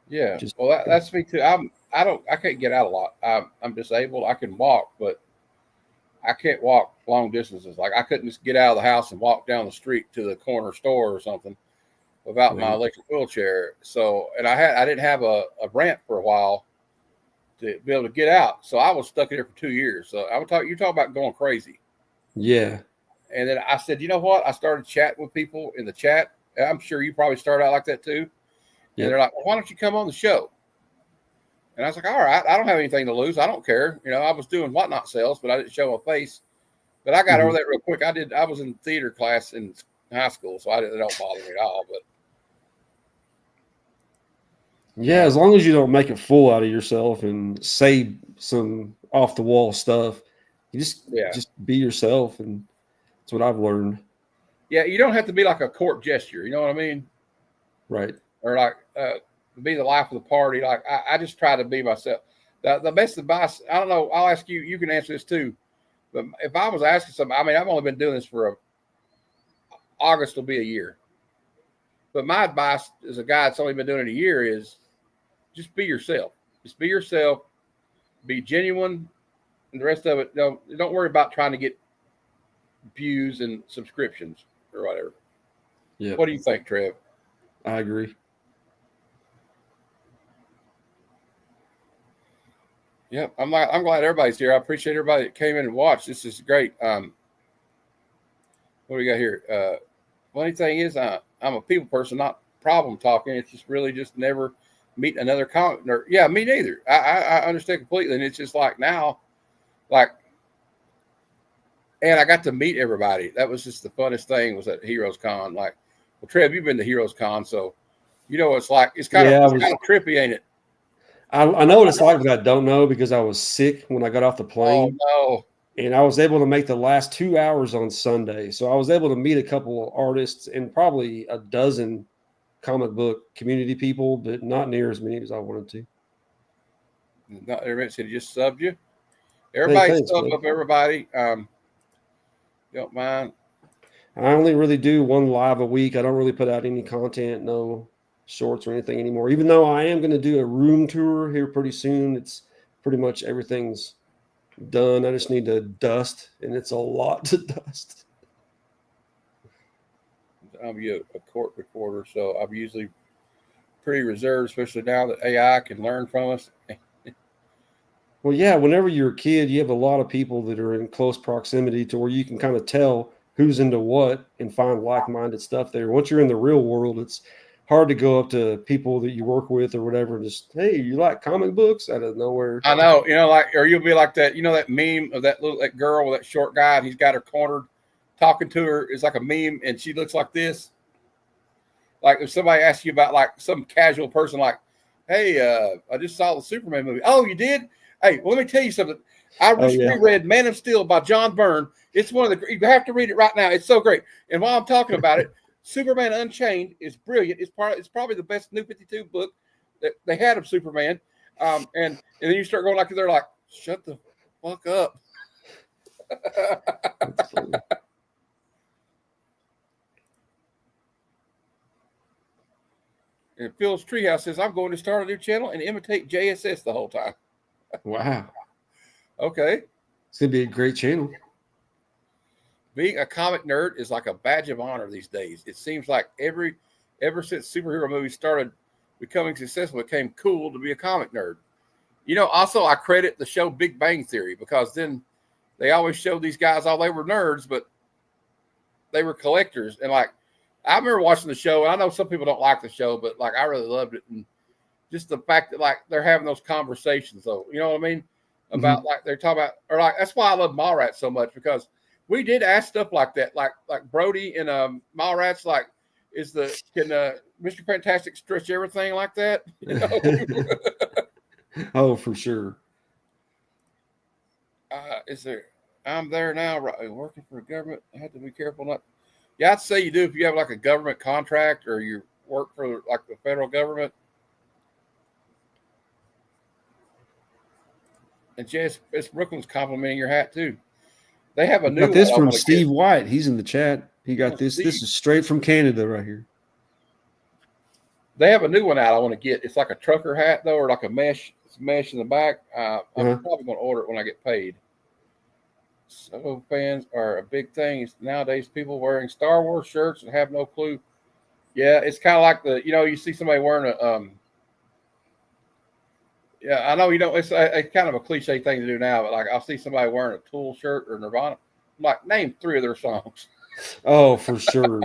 yeah, that's me too. I can't get out a lot. I'm disabled. I can walk, but I can't walk long distances. Like I couldn't just get out of the house and walk down the street to the corner store or something without my electric wheelchair. So, and I didn't have a ramp for a while to be able to get out. So I was stuck in there for 2 years. So you're talking about going crazy. Yeah. And then I said, you know what? I started chatting with people in the chat. I'm sure you probably started out like that too. Yeah. And they're like, well, why don't you come on the show? And I was like, all right, I don't have anything to lose. I don't care. I was doing whatnot sales, but I didn't show my face. But I got over that real quick. I was in theater class in high school, so it don't bother me at all. But yeah, as long as you don't make a fool out of yourself and say some off the wall stuff. You Yeah. just be yourself, and that's what I've learned. Yeah, you don't have to be like a court gesture. You know what I mean? Right. Or like be the life of the party. Like I just try to be myself. The best advice, I don't know. I'll ask you. You can answer this too. But if I was asking something, I mean, I've only been doing this for August will be a year. But my advice as a guy that's only been doing it a year is just be yourself. Just be yourself. Be genuine, and the rest of it. Don't worry about trying to get views and subscriptions or whatever. Yeah. What do you think, Trev? I agree. Yeah, I'm glad everybody's here. I appreciate everybody that came in and watched. This is great. What do we got here? Funny thing is, I'm a people person, not problem talking. It's just really just never meet another comic nerd. Yeah, me neither. I understand completely, and it's just like now, like, and I got to meet everybody. That was just the funnest thing was at Heroes Con. Like, well, Trev, you've been to Heroes Con, so you know what it's like. It's kind of trippy, ain't it? I know what it's like, but I don't know because I was sick when I got off the plane. Oh, no. And I was able to make the last 2 hours on Sunday. So I was able to meet a couple of artists and probably a dozen comic book community people, but not near as many as I wanted to. Not everybody said he just subbed you. Everybody sub up everybody. Don't mind. I only really do one live a week. I don't really put out any content, no shorts or anything anymore. Even though I am going to do a room tour here pretty soon. It's pretty much everything's done. I just need to dust, and it's a lot to dust. I'm a court reporter, so I'm usually pretty reserved, especially now that AI can learn from us. Well, yeah, whenever you're a kid, you have a lot of people that are in close proximity to where you can kind of tell who's into what and find like-minded stuff there. Once you're in the real world, it's hard to go up to people that you work with or whatever and just, hey, you like comic books out of nowhere. I know, like, or you'll be like that, that meme of that girl with that short guy, and he's got her cornered, talking to her. It's like a meme, and she looks like this. Like if somebody asks you about like some casual person, like, hey, I just saw the Superman movie. Oh, you did? Hey, well, let me tell you something. I just reread Man of Steel by John Byrne. It's one of the, you have to read it right now. It's so great. And while I'm talking about it, Superman Unchained is brilliant. It's probably the best New 52 book that they had of Superman. And then you start going like, they're like, shut the fuck up. And Phil's Treehouse says, I'm going to start a new channel and imitate JSS the whole time. Wow. Okay. It's going to be a great channel. Being a comic nerd is like a badge of honor these days. It seems like ever since superhero movies started becoming successful, it became cool to be a comic nerd. Also, I credit the show Big Bang Theory because then they always showed these guys, they were nerds, but they were collectors. And like, I remember watching the show, and I know some people don't like the show, but like, I really loved it. And just the fact that like they're having those conversations, though, you know what I mean? About like they're talking about, or like, that's why I love Mallrats so much, because we did ask stuff like that, like Brody and Mallrats, like, can Mr. Fantastic stretch everything like that? Oh, for sure. I'm there now, right, working for a government. I have to be careful not. Yeah, I'd say you do if you have like a government contract or you work for like the federal government. And Jess Brooklyn's complimenting your hat too. They have a new one. This from Steve White. He's in the chat. He got this. Steve. This is straight from Canada right here. They have a new one out I want to get. It's like a trucker hat though, or like a mesh. It's mesh in the back. I'm probably going to order it when I get paid. So fans are a big thing. Nowadays, people wearing Star Wars shirts and have no clue. Yeah, it's kind of like you see somebody wearing a yeah, I know you don't. It's kind of a cliche thing to do now, but like I'll see somebody wearing a Tool shirt or Nirvana. I'm like, name 3 of their songs. Oh, for sure,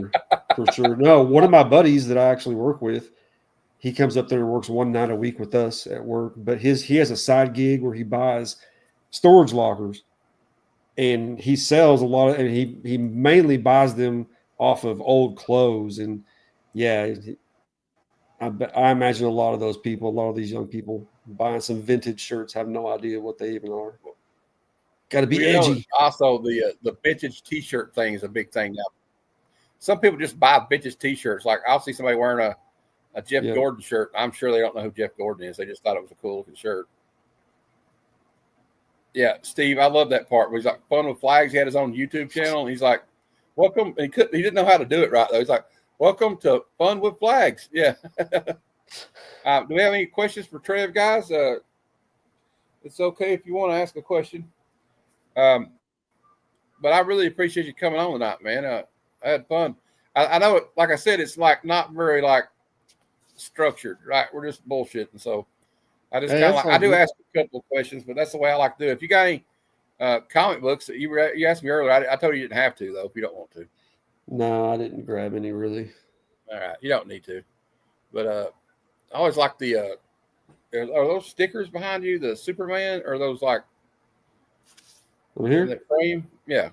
for sure. No, one of my buddies that I actually work with, he comes up there and works one night a week with us at work. But he has a side gig where he buys storage lockers, and he sells a lot of, and he mainly buys them off of old clothes. And yeah, I imagine a lot of those people, a lot of these young people buying some vintage shirts have no idea what they even are. Got to be You know, edgy. also the vintage T-shirt thing is a big thing now. Some people just buy vintage T-shirts. Like I'll see somebody wearing a Jeff Yeah. Gordon shirt. I'm sure they don't know who Jeff Gordon is. They just thought it was a cool looking shirt. Yeah, Steve, I love that part. Where he's like Fun with Flags. He had his own YouTube channel. And he's like, "Welcome." And he didn't know how to do it right though. He's like, "Welcome to Fun with Flags." Yeah. Do we have any questions for Trev, guys? It's okay if you want to ask a question. But I really appreciate you coming on tonight, man. I had fun. I know it, like I said, it's like not very like structured, right? We're just bullshitting. So I just kind of like, I do ask a couple of questions, but that's the way I like to do it. If you got any comic books that you asked me earlier, I told you you didn't have to though, if you don't want to. No, I didn't grab any really. All right. You don't need to, but I always like the, are those stickers behind you, the Superman, or those like Over here? in the frame? Yeah.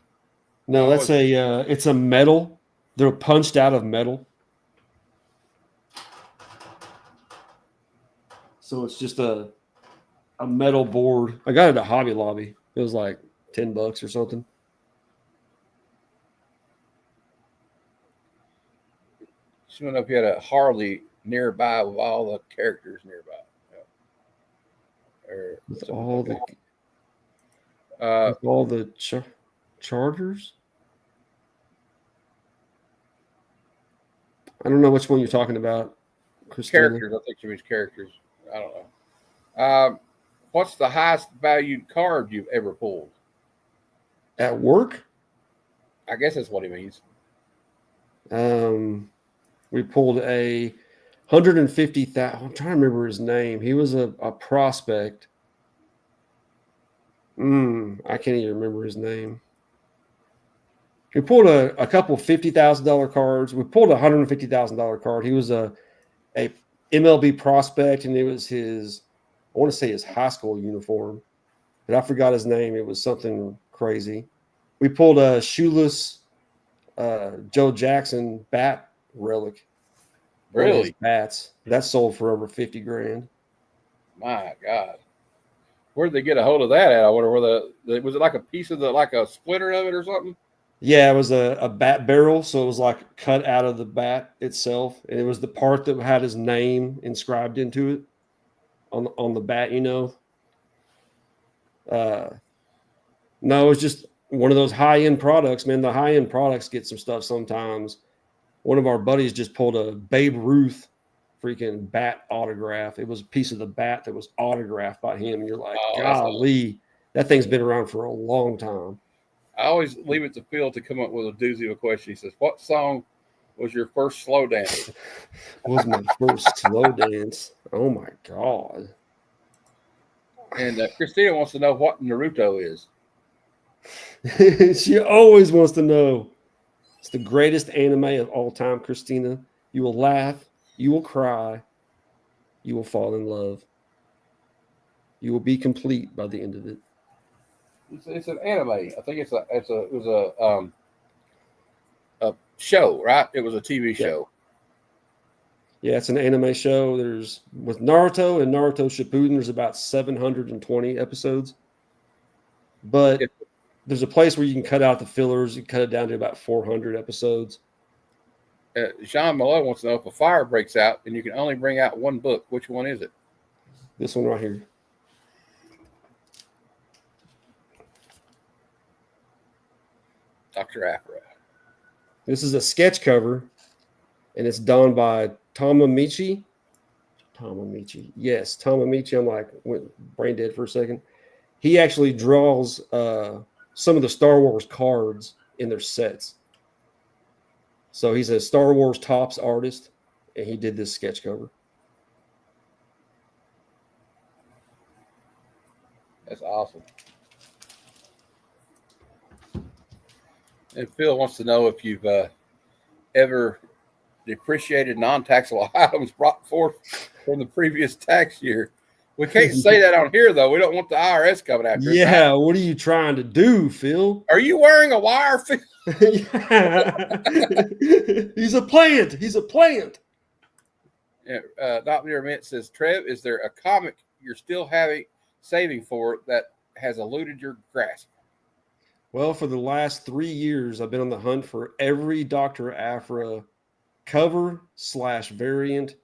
No, that's it's a metal. They're punched out of metal. So it's just a metal board. I got it at Hobby Lobby. It was like $10 or something. Just went up. You had a Harley nearby with all the characters nearby. Yeah. With all the chargers. I don't know which one you're talking about. Christina. Characters. I think she means characters. I don't know. What's the highest valued card you've ever pulled? At work? I guess that's what he means. We pulled a 150,000. I'm trying to remember his name. He was a prospect. I can't even remember his name. We pulled a couple $50,000 cards. We pulled a $150,000 card. He was a MLB prospect, and it was I want to say his high school uniform, but I forgot his name. It was something crazy. We pulled a shoeless Joe Jackson bat relic. Really? Bats. That sold for over $50,000. My God. Where did they get a hold of that at? I wonder was it like a piece of like a splinter of it or something? Yeah, it was a bat barrel, so it was like cut out of the bat itself, and it was the part that had his name inscribed into it on the bat. No, it was just one of those high-end products, man. The high-end products get some stuff sometimes. One of our buddies just pulled a Babe Ruth freaking bat autograph. It was a piece of the bat that was autographed by him, and you're like, golly, that thing's been around for a long time. I always leave it to Phil to come up with a doozy of a question. He says, "What song was your first slow dance?" Was my first slow dance. Oh my God. And Christina wants to know what Naruto is. She always wants to know. It's the greatest anime of all time, Christina. You will laugh. You will cry. You will fall in love. You will be complete by the end of it. It's an anime. I think it was a show, right? It was a TV show. Yeah, it's an anime show. With Naruto and Naruto Shippuden, there's about 720 episodes. But there's a place where you can cut out the fillers. You cut it down to about 400 episodes. Sean Malone wants to know if a fire breaks out and you can only bring out one book. Which one is it? This one right here. Dr. Aphra. This is a sketch cover, and it's done by Tamamichi. Yes, Tamamichi. I'm like, went brain dead for a second. He actually draws some of the Star Wars cards in their sets. So he's a Star Wars Topps artist, and he did this sketch cover. That's awesome. And Phil wants to know if you've ever depreciated non-taxable items brought forth from the previous tax year. We can't say that on here, though. We don't want the IRS coming after us. Yeah, what are you trying to do, Phil? Are you wearing a wire, Phil? He's a plant. He's a plant. Yeah, Dr. Mint says, Trev, is there a comic you're still saving for that has eluded your grasp? Well, for the last 3 years, I've been on the hunt for every Dr. Aphra cover / variant,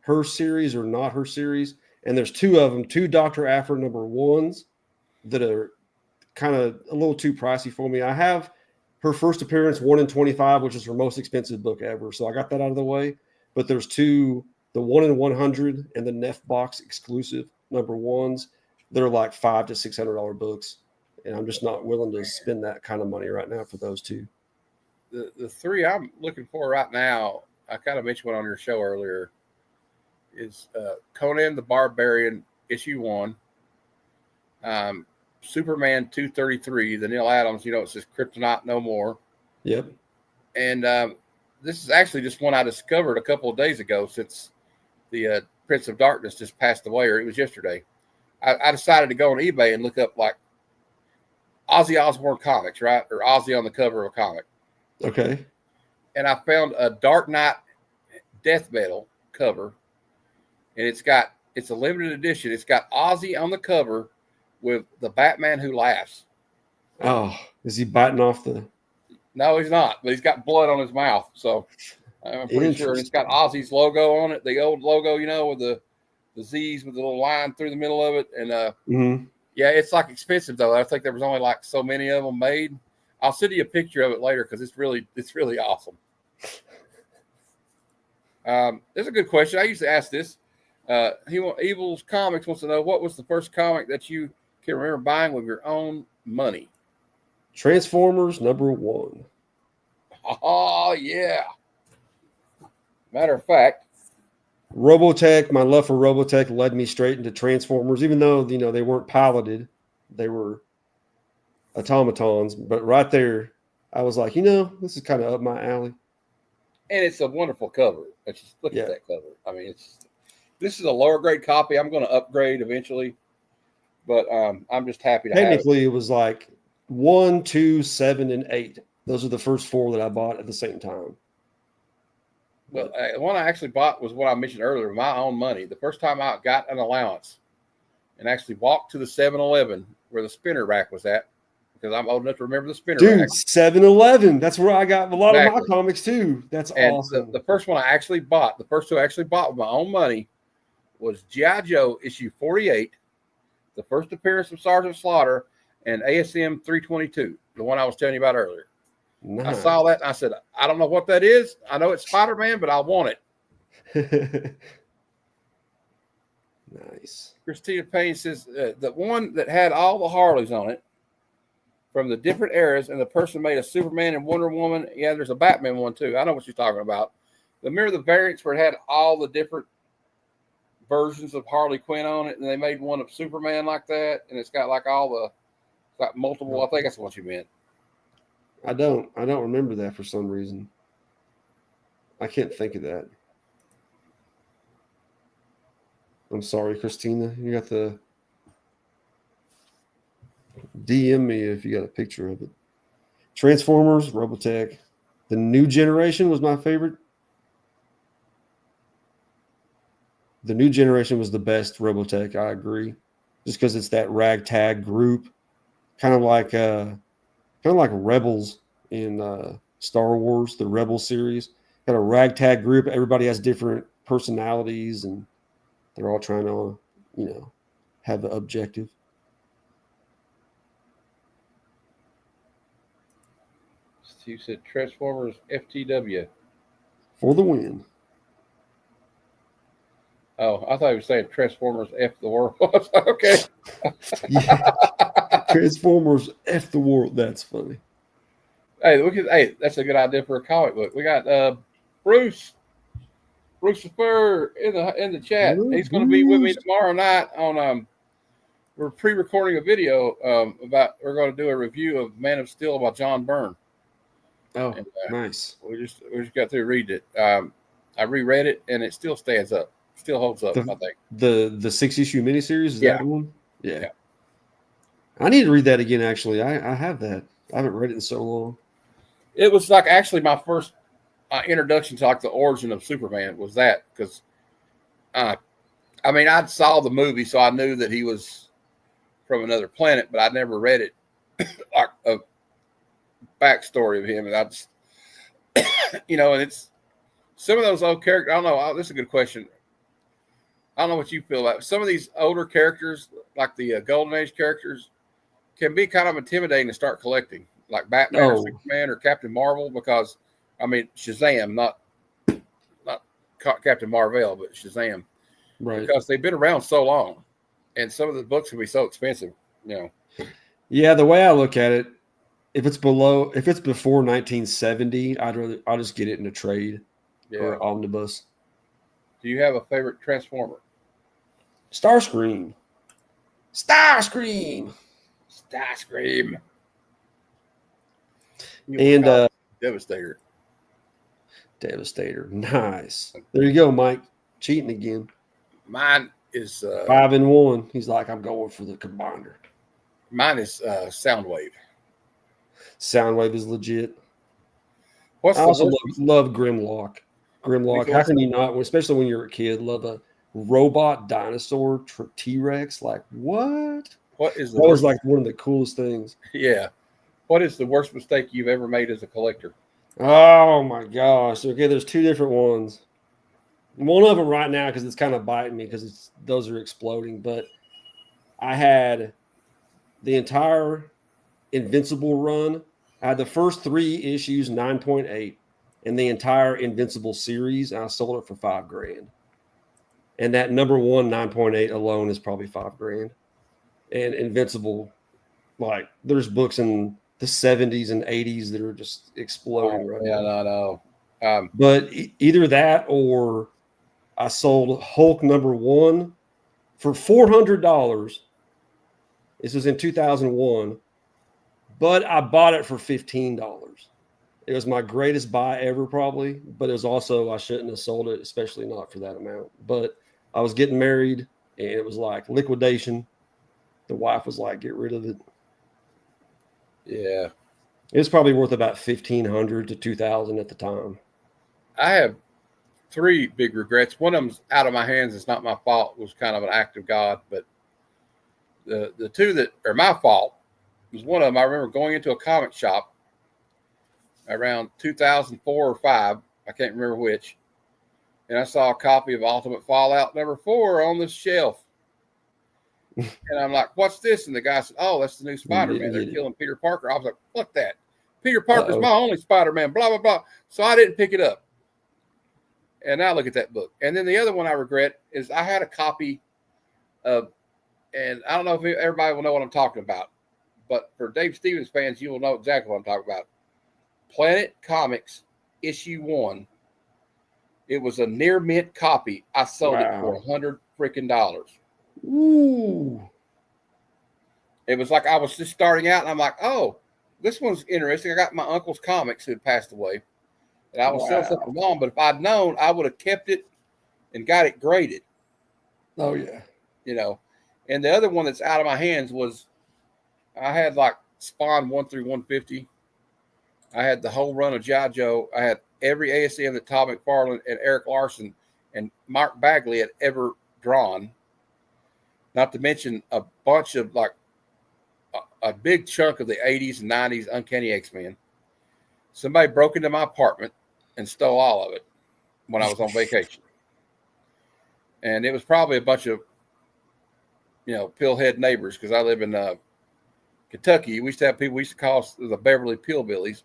her series or not her series. And there's two of them, two Dr. Aphra #1s that are kind of a little too pricey for me. I have her first appearance 1 in 25, which is her most expensive book ever. So I got that out of the way. But there's two, the 1 in 100 and the Neff Box exclusive #1s. They're like $500 to $600 books. And I'm just not willing to spend that kind of money right now for those two. The three I'm looking for right now, I kind of mentioned one on your show earlier, is Conan the Barbarian issue 1, Superman 233, the Neil Adams, it says Kryptonite No More. Yep. And this is actually just one I discovered a couple of days ago, since the Prince of Darkness just passed away, or it was yesterday. I decided to go on eBay and look up like Ozzy Osbourne comics, right? Or Ozzy on the cover of a comic. Okay. And I found a Dark Knight death metal cover. And it's a limited edition. It's got Ozzy on the cover with the Batman Who Laughs. Oh, is he biting off the... No, he's not, but he's got blood on his mouth. So I'm pretty sure. And it's got Ozzy's logo on it, the old logo, with the Z's with the little line through the middle of it. And yeah, it's like expensive though. I think there was only like so many of them made. I'll send you a picture of it later because it's really awesome. There's a good question. I used to ask this. Evil's Comics wants to know, what was the first comic that you can remember buying with your own money? Transformers #1. Oh yeah. Matter of fact, Robotech, my love for Robotech led me straight into Transformers, even though, they weren't piloted. They were automatons. But right there, I was like, this is kind of up my alley. And it's a wonderful cover. Just look at that cover. I mean, this is a lower grade copy. I'm going to upgrade eventually. But I'm just happy to Technically, have it. It was like 1, 2, 7, and 8. Those are the first 4 that I bought at the same time. Well, the one I actually bought was what I mentioned earlier, my own money. The first time I got an allowance and actually walked to the 7-Eleven where the spinner rack was at, because I'm old enough to remember the spinner rack. 7-Eleven. That's where I got a lot of my comics too. That's awesome. The first one I actually bought, the first two I actually bought with my own money, was G.I. Joe issue 48, the first appearance of Sergeant Slaughter, and ASM 322, the one I was telling you about earlier. Nice. I saw that and I said, I don't know what that is. I know it's Spider-Man, but I want it. Nice. Christina Payne says the one that had all the Harleys on it from the different eras, and the person made a Superman and Wonder Woman. Yeah, there's a Batman one too. I know what she's talking about. Remember the variants where it had all the different versions of Harley Quinn on it, and they made one of Superman like that, and it's got like got multiple. I think that's what you meant. I don't remember that for some reason. I can't think of that. I'm sorry, Christina. You got to DM me if you got a picture of it. Transformers, Robotech. The New Generation was my favorite. The New Generation was the best Robotech, I agree. Just because it's that ragtag group. Kind of like Rebels in Star Wars, the Rebel series. Got a ragtag group. Everybody has different personalities, and they're all trying to, have the objective. You said Transformers FTW. For the win. Oh, I thought you were saying Transformers F the world. Okay. Yeah. Transformers F the world. That's funny. Hey, that's a good idea for a comic book. We got Bruce Lucifer in the chat. Hello, he's going to be with me tomorrow night on we're pre-recording a video we're going to do a review of Man of Steel by John Byrne. Oh, and, nice. We just got through reading it. I reread it and it still stands up. Still holds up, I think. The 6-issue miniseries, is that one? Yeah. I need to read that again, actually. I have that. I haven't read it in so long. It was like actually my first introduction to like the origin of Superman was that, because I saw the movie, so I knew that he was from another planet, but I never read it like backstory of him, and I just, and it's some of those old characters. I don't know. This is a good question. I don't know what you feel about some of these older characters, like the Golden Age characters, can be kind of intimidating to start collecting, like Batman or Superman or Captain Marvel, because Shazam, not Captain Marvel, but Shazam, right? Because they've been around so long, and some of the books can be so expensive, Yeah, the way I look at it, if it's before 1970, I'll just get it in a trade or omnibus. Do you have a favorite Transformer? Starscream. And Devastator. Nice. There you go, Mike. Cheating again. Mine is 5-1. He's like, I'm going for the combiner. Mine is Soundwave. Soundwave is legit. I also love Grimlock. Grimlock. How can you not, especially when you're a kid, love a robot dinosaur T-Rex? Like, what? What is that was like one of the coolest things. Yeah. What is the worst mistake you've ever made as a collector? Oh my gosh. Okay, there's two different ones. One of them right now, because it's kind of biting me because those are exploding. But I had the entire Invincible run. I had the first 3 issues, 9.8, and the entire Invincible series. And I sold it for $5,000. And that number 1, 9.8 alone is probably $5,000. And Invincible, like, there's books in the 70s and 80s that are just exploding right now. Yeah, no. But either that or I sold Hulk number 1 for $400. This was in 2001, but I bought it for $15. It was my greatest buy ever, probably, but it was also, I shouldn't have sold it, especially not for that amount. But I was getting married and it was like liquidation. The wife was like, get rid of it. Yeah. It's probably worth about $1,500 to $2,000 at the time. I have 3 big regrets. One of them's out of my hands. It's not my fault. It was kind of an act of God. But the 2 that are my fault was one of them. I remember going into a comic shop around 2004 or 5. I can't remember which. And I saw a copy of Ultimate Fallout number 4 on the shelf. And I'm like, what's this? And the guy said, oh, that's the new Spider-Man. They're killing Peter Parker. I was like, fuck that. Peter Parker's my only Spider-Man, blah, blah, blah. So I didn't pick it up. And now look at that book. And then the other one I regret is I had a copy of, and I don't know if everybody will know what I'm talking about, but for Dave Stevens fans, you will know exactly what I'm talking about. Planet Comics issue 1. It was a near mint copy. I sold it for $100 freaking. Ooh. It was like I was just starting out, and I'm like, oh, this one's interesting. I got my uncle's comics who had passed away, and I was selling stuff for mom. But if I'd known, I would have kept it and got it graded. Oh, yeah. And the other one that's out of my hands was I had like Spawn 1 through 150. I had the whole run of G.I. Joe. I had every ASM that Todd McFarlane and Eric Larson and Mark Bagley had ever drawn. Not to mention a bunch of like a big chunk of the 80s and 90s Uncanny X-Men. Somebody broke into my apartment and stole all of it when I was on vacation. And it was probably a bunch of, pillhead neighbors because I live in Kentucky. We used to have people we used to call the Beverly Pillbillies.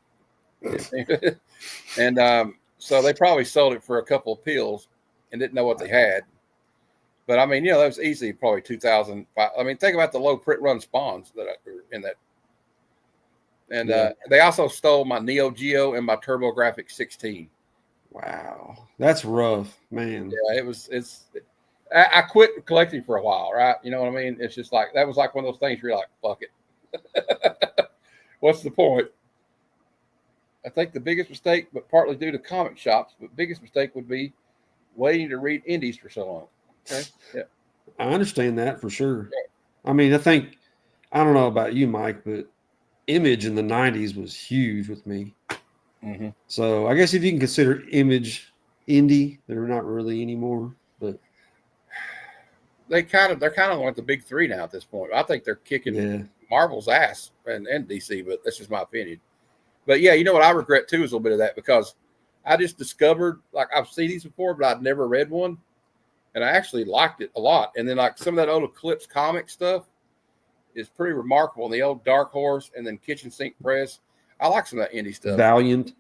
And so they probably sold it for a couple of pills and didn't know what they had. But I mean, that was easily probably 2005. I mean, think about the low print run Spawns that are in that. And they also stole my Neo Geo and my TurboGrafx 16. Wow, that's rough, man. Yeah, I quit collecting for a while, right? You know what I mean? It's just like that was like one of those things where you're like, fuck it. What's the point? I think the biggest mistake, but partly due to comic shops, but biggest mistake would be waiting to read indies for so long. Okay. Yeah. I understand that for sure. Yeah. I mean, I don't know about you, Mike, but Image in the 90s was huge with me. Mm-hmm. So I guess if you can consider Image indie, they're not really anymore, but they're kind of like the big 3 now at this point. I think they're kicking Marvel's ass and DC, but that's just my opinion. But yeah, you know what I regret too is a little bit of that because I just discovered like I've seen these before, but I'd never read one, and I actually liked it a lot. And then like some of that old Eclipse comic stuff is pretty remarkable. And the old Dark Horse and then Kitchen Sink Press, I like some of that indie stuff. Valiant.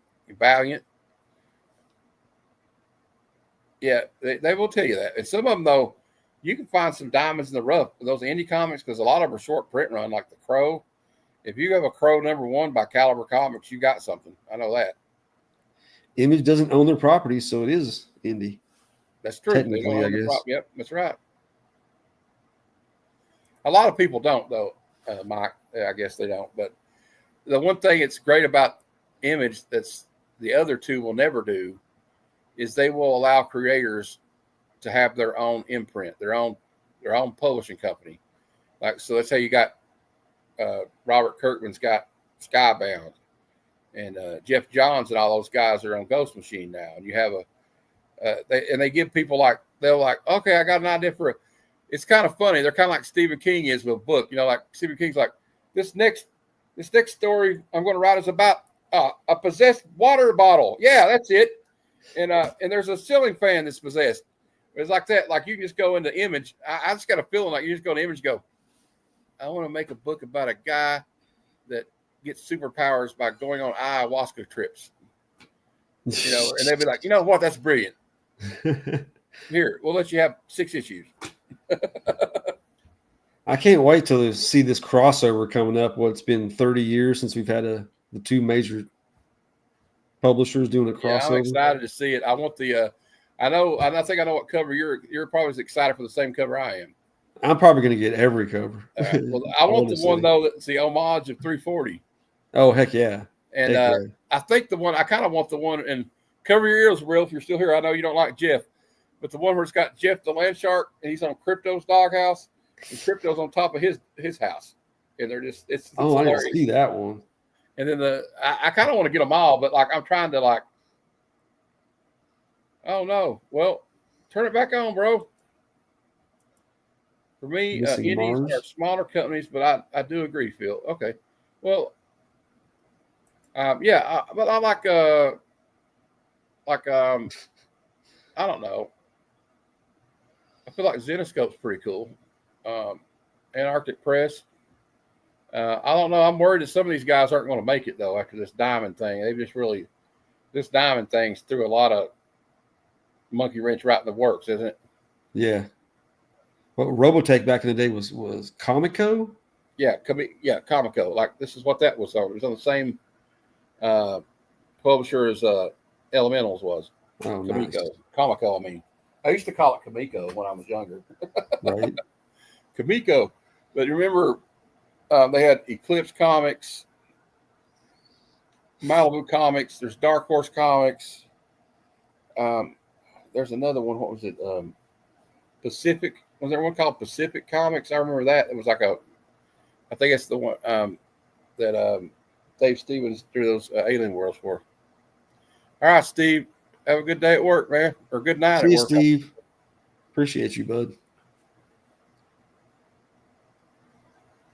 Yeah, they will tell you that. And some of them though, you can find some diamonds in the rough with those indie comics because a lot of them are short print run, like the Crow. If you have a Crow #1 by Caliber Comics, you got something. I know that. Image doesn't own their property, so it is indie. That's true. Technically, I guess. Yep, that's right. A lot of people don't, though, Mike. I guess they don't. But the one thing that's great about Image that's the other two will never do is they will allow creators to have their own imprint, their own publishing company. Like, so let's say you got Robert Kirkman's got Skybound, and Jeff Johns and all those guys are on Ghost Machine now. And you have they give people like, they're like, okay, I got an idea for it's kind of funny. They're kind of like Stephen King is with a book, you know, like Stephen King's like, this next story I'm going to write is about a possessed water bottle. Yeah, that's it. And there's a ceiling fan that's possessed. It's like that. Like you can just go into Image. I just got a feeling like you just go to Image and go, I want to make a book about a guy that gets superpowers by going on ayahuasca trips. You know, and they'd be like, you know what? That's brilliant. Here, we'll let you have 6 issues. I can't wait to see this crossover coming up. It's been 30 years since we've had the two major publishers doing a crossover. Yeah, I'm excited to see it. I want the I think I know what cover you're probably as excited for the same cover I am. I'm probably going to get every cover. Well, I want the one though that's the homage of 340. Oh heck yeah! And I think I kind of want the one and cover your ears, Will. If you're still here, I know you don't like Jeff, but the one where it's got Jeff the Land Shark and he's on Crypto's doghouse and Crypto's on top of his house, and they're just it's I hilarious. didn't see that one. And then I kind of want to get them all, but like I'm trying to like, oh no, well, turn it back on, bro. For me, indies are smaller companies, but I do agree, Phil. Okay, well, yeah, but I like I don't know. I feel like Zenoscope's pretty cool. Antarctic Press. I don't know. I'm worried that some of these guys aren't going to make it though after this diamond thing. This diamond thing's threw a lot of monkey wrench right in the works, isn't it? Yeah. What Robotech back in the day was Comico? Yeah, Comico. Like this is what that was on. It was on the same publisher as Elementals was. Oh, Comico. nice. Comico, I mean. I used to call it Comico when I was younger. Right. Comico. But remember, they had Eclipse Comics, Malibu Comics, there's Dark Horse Comics. There's another one. What was it? Pacific. Was there one called Pacific Comics? I remember that. It was like I think it's the one that Dave Stevens drew those Alien Worlds for. All right, Steve. Have a good day at work, man. Or good night at work. Steve. Appreciate you, bud.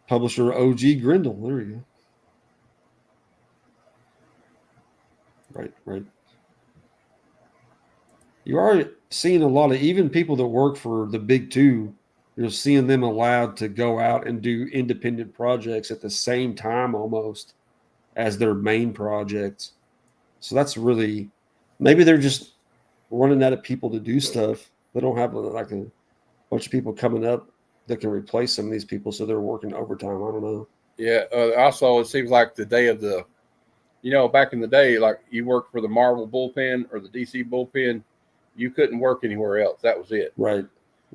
Publisher OG Grindel. There we go. Right. You are seeing a lot of even people that work for the big two, you're seeing them allowed to go out and do independent projects at the same time almost as their main projects. So that's really, maybe they're just running out of people to do stuff. They don't have like a bunch of people coming up that can replace some of these people, so they're working overtime. I don't know. Yeah. Also, it seems like the day of the, back in the day, like you worked for the Marvel bullpen or the DC bullpen, you couldn't work anywhere else. That was it. Right.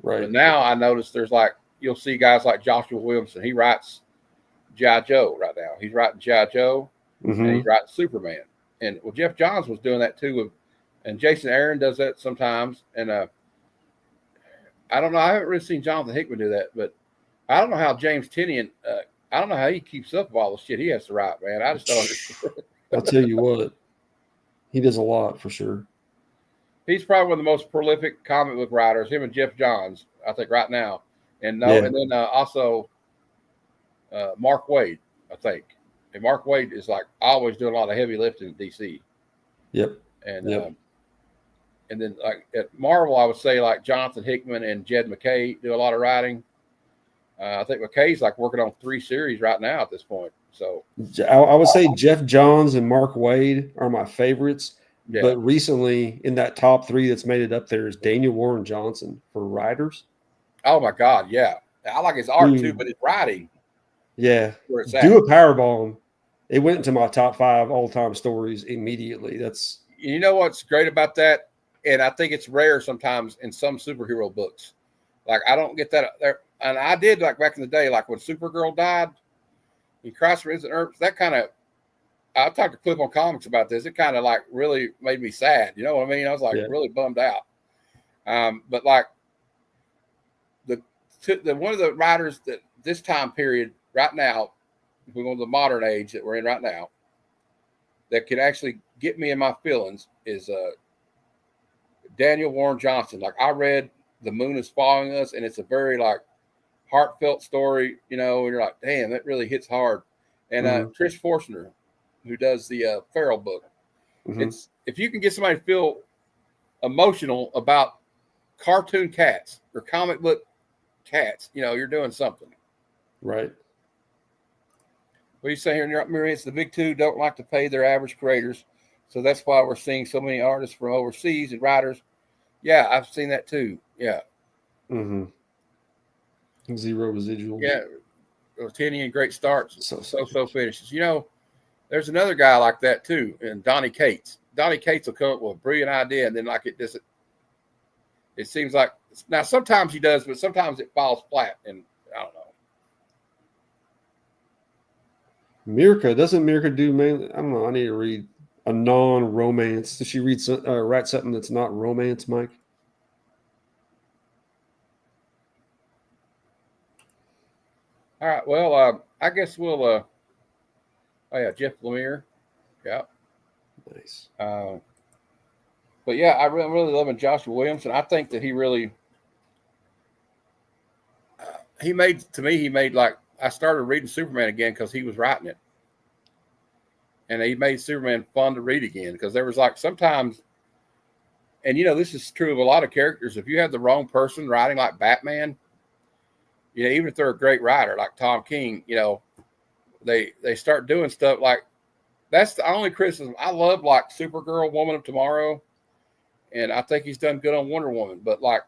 And now I notice there's you'll see guys like Joshua Williamson. He writes G.I. Joe right now. He's writing G.I. Joe, and he's writing Superman. And Jeff Johns was doing that too, and Jason Aaron does that sometimes. And I don't know. I haven't really seen Jonathan Hickman do that, but I don't know how James Tinian. I don't know how he keeps up with all the shit he has to write, man. I just don't understand. I'll tell you what, he does a lot for sure. He's probably one of the most prolific comic book writers. Him and Jeff Johns, I think, right now. And and then also Mark Waid, I think. And Mark Waid is like always doing a lot of heavy lifting in DC. Yep. And Yep. and then like at Marvel, I would say like Jonathan Hickman and Jed McKay do a lot of writing. I think McKay's like working on 3 series right now at this point. So I would say Jeff Johns and Mark Waid are my favorites. yeah. But recently, in that top 3 that's made it up there is Daniel Warren Johnson for writers. Oh my God, yeah. I like his art too, but his writing. Yeah. Where it's at. Do a Powerbomb. It went into my top 5 all-time stories immediately. That's You know what's great about that? And I think it's rare sometimes in some superhero books. Like I don't get that there. And I did like back in the day, like when Supergirl died, in Crisis on Infinite Earths, that kind of, I talked to Clip on Comics about this. It kind of like really made me sad. You know what I mean? I was like really bummed out. But like the one of the writers that this time period right now, if we go to the modern age that we're in right now, that can actually get me in my feelings is Daniel Warren Johnson. Like I read The Moon Is Following Us, and it's a very like heartfelt story, you know, and you're like, damn, that really hits hard. And Trish Forstner, who does the Feral book, it's if you can get somebody to feel emotional about cartoon cats or comic book cats, you know, you're doing something. right. What do you say here, Miriam? It's the big 2 don't like to pay their average creators. So that's why we're seeing so many artists from overseas and writers. Yeah, I've seen that too. Yeah. Zero residual. Yeah. Tiny and great starts. So finishes. You know, there's another guy like that too, and Donnie Cates. Donnie Cates will come up with a brilliant idea, and then like it seems like now sometimes he does, but sometimes it falls flat, and I don't know. Mirka, doesn't Mirka do mainly? I don't know. I need to read a non-romance. Does she write something that's not romance, Mike? All right. Well, I guess we'll. Oh yeah, Jeff Lemire. Yeah. Nice. But yeah, I'm really loving Joshua Williamson. I think that he really. He made like I started reading Superman again because he was writing it, and he made Superman fun to read again because there was like sometimes, and you know this is true of a lot of characters. If you have the wrong person writing like Batman, you know even if they're a great writer like Tom King, you know they start doing stuff like that's the only criticism. I love like Supergirl, Woman of Tomorrow, and I think he's done good on Wonder Woman. But like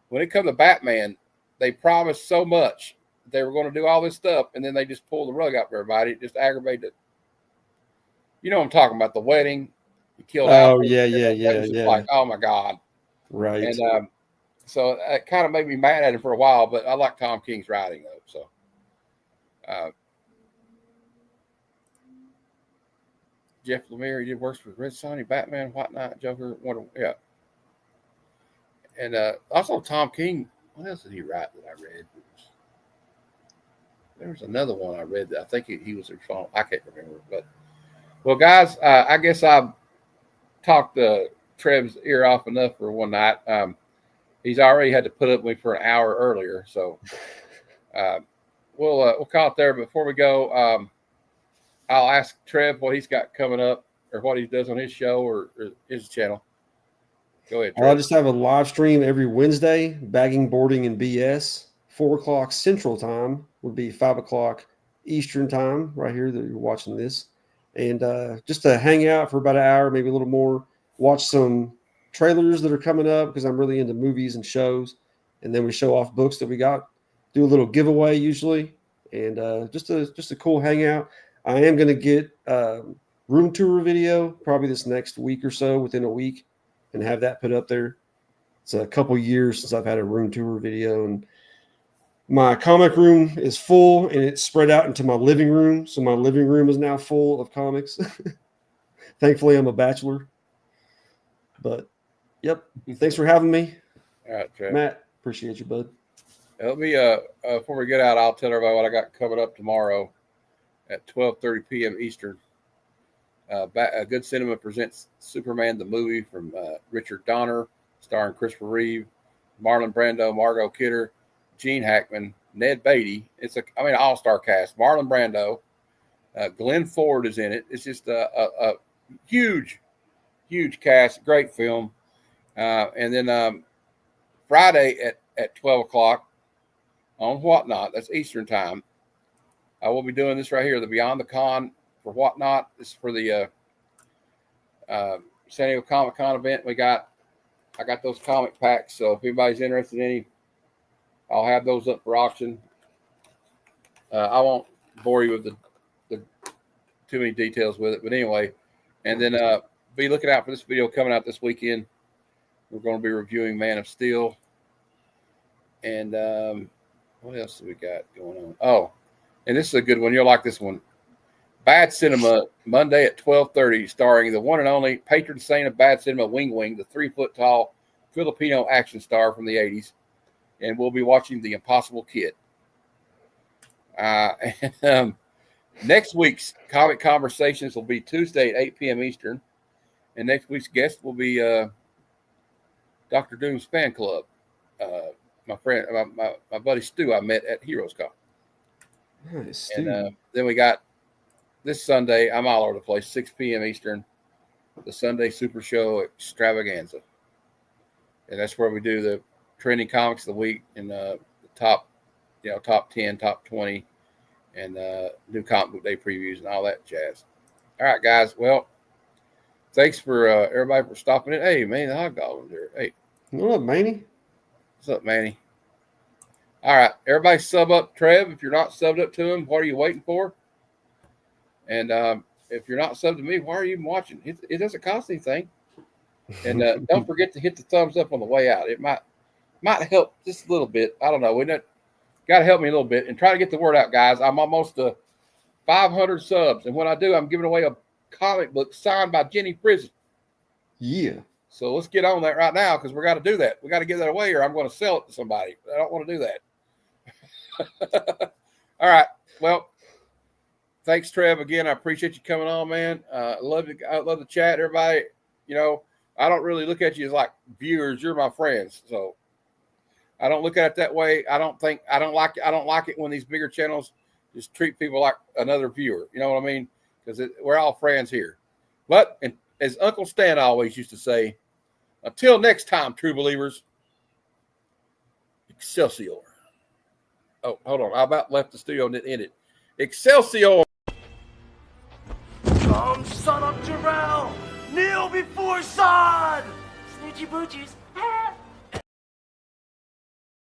when it comes to Batman, they promised so much. They were going to do all this stuff, and then they just pulled the rug out for everybody. It just aggravated. You know what I'm talking about? The wedding. He killed out. Oh, yeah. Like, oh, my God. Right. And so it kind of made me mad at him for a while, but I like Tom King's writing, though. So Jeff Lemire, he did works with Red Sonny, Batman, White Knight, Joker, Wonder. Yeah. And also Tom King. What else did he write that I read? There was another one I read that I think he was responsible. I can't remember. But well, guys, I guess I've talked Trev's ear off enough for one night. He's already had to put up with me for an hour earlier, so we'll call it there. Before we go, I'll ask Trev what he's got coming up or what he does on his show or his channel. Go ahead, Trev. I'll just have a live stream every Wednesday, bagging, boarding, and BS. 4:00 Central Time would be 5:00 Eastern Time, right here that you're watching this. And just to hang out for about an hour, maybe a little more, watch some trailers that are coming up because I'm really into movies and shows. And then we show off books that we got, do a little giveaway usually, and just a cool hangout. I am going to get room tour video probably this next week or so, within a week, and have that put up there. It's a couple years since I've had a room tour video, and my comic room is full and it's spread out into my living room. So my living room is now full of comics. Thankfully, I'm a bachelor. But, yep. Thanks for having me. All right, Trev. Matt, appreciate you, bud. Let me, before we get out, I'll tell everybody what I got coming up tomorrow at 12:30 p.m. Eastern. Good Cinema presents Superman the movie from Richard Donner, starring Christopher Reeve, Marlon Brando, Margot Kidder, Gene Hackman, Ned Beatty. It's an all-star cast. Marlon Brando, Glenn Ford is in it. It's just a huge cast. Great film. And then Friday at 12 o'clock on Whatnot. That's Eastern time. I will be doing this right here, the Beyond the Con for Whatnot. This is for the San Diego Comic Con event. I got those comic packs, so if anybody's interested in any, I'll have those up for auction. I won't bore you with the too many details with it, but anyway. And then be looking out for this video coming out this weekend. We're going to be reviewing Man of Steel. And what else do we got going on? Oh, and this is a good one. You'll like this one. Bad Cinema, Monday at 12:30, starring the one and only patron saint of bad cinema, Wing Wing, the 3-foot-tall Filipino action star from the 80s. And we'll be watching The Impossible Kid. Next week's Comic Conversations will be Tuesday at 8 p.m. Eastern. And next week's guest will be Dr. Doom's fan club. My friend, my buddy Stu, I met at Heroes Con. Nice. And then we got this Sunday, I'm all over the place, 6 p.m. Eastern, the Sunday Super Show Extravaganza. And that's where we do the trending comics of the week and the top 10, top 20, and new comic book day previews and all that jazz. All right, guys. Well, thanks for everybody for stopping in. Hey, man, the hot dog was there. Hey. What up, Manny? What's up, Manny? All right, everybody sub up Trev. If you're not subbed up to him, what are you waiting for? And if you're not subbed to me, why are you even watching? It doesn't cost anything. And don't forget to hit the thumbs up on the way out. It might help just a little bit. I don't know. We got to help me a little bit and try to get the word out, guys. I'm almost to 500 subs, and when I do, I'm giving away a comic book signed by Jenny Prison. Yeah. So let's get on that right now because we got to do that. We got to give that away, or I'm going to sell it to somebody. I don't want to do that. All right. Well, thanks, Trev. Again, I appreciate you coming on, man. I love the chat, everybody. You know, I don't really look at you as like viewers. You're my friends, so I don't look at it that way. I don't like it when these bigger channels just treat people like another viewer. You know what I mean? Because we're all friends here. But and as Uncle Stan always used to say, until next time, true believers, Excelsior. Oh, hold on. I about left the studio and didn't end it. Excelsior. Come, son of Jarrell! Kneel before Zod! Snoochie boochies.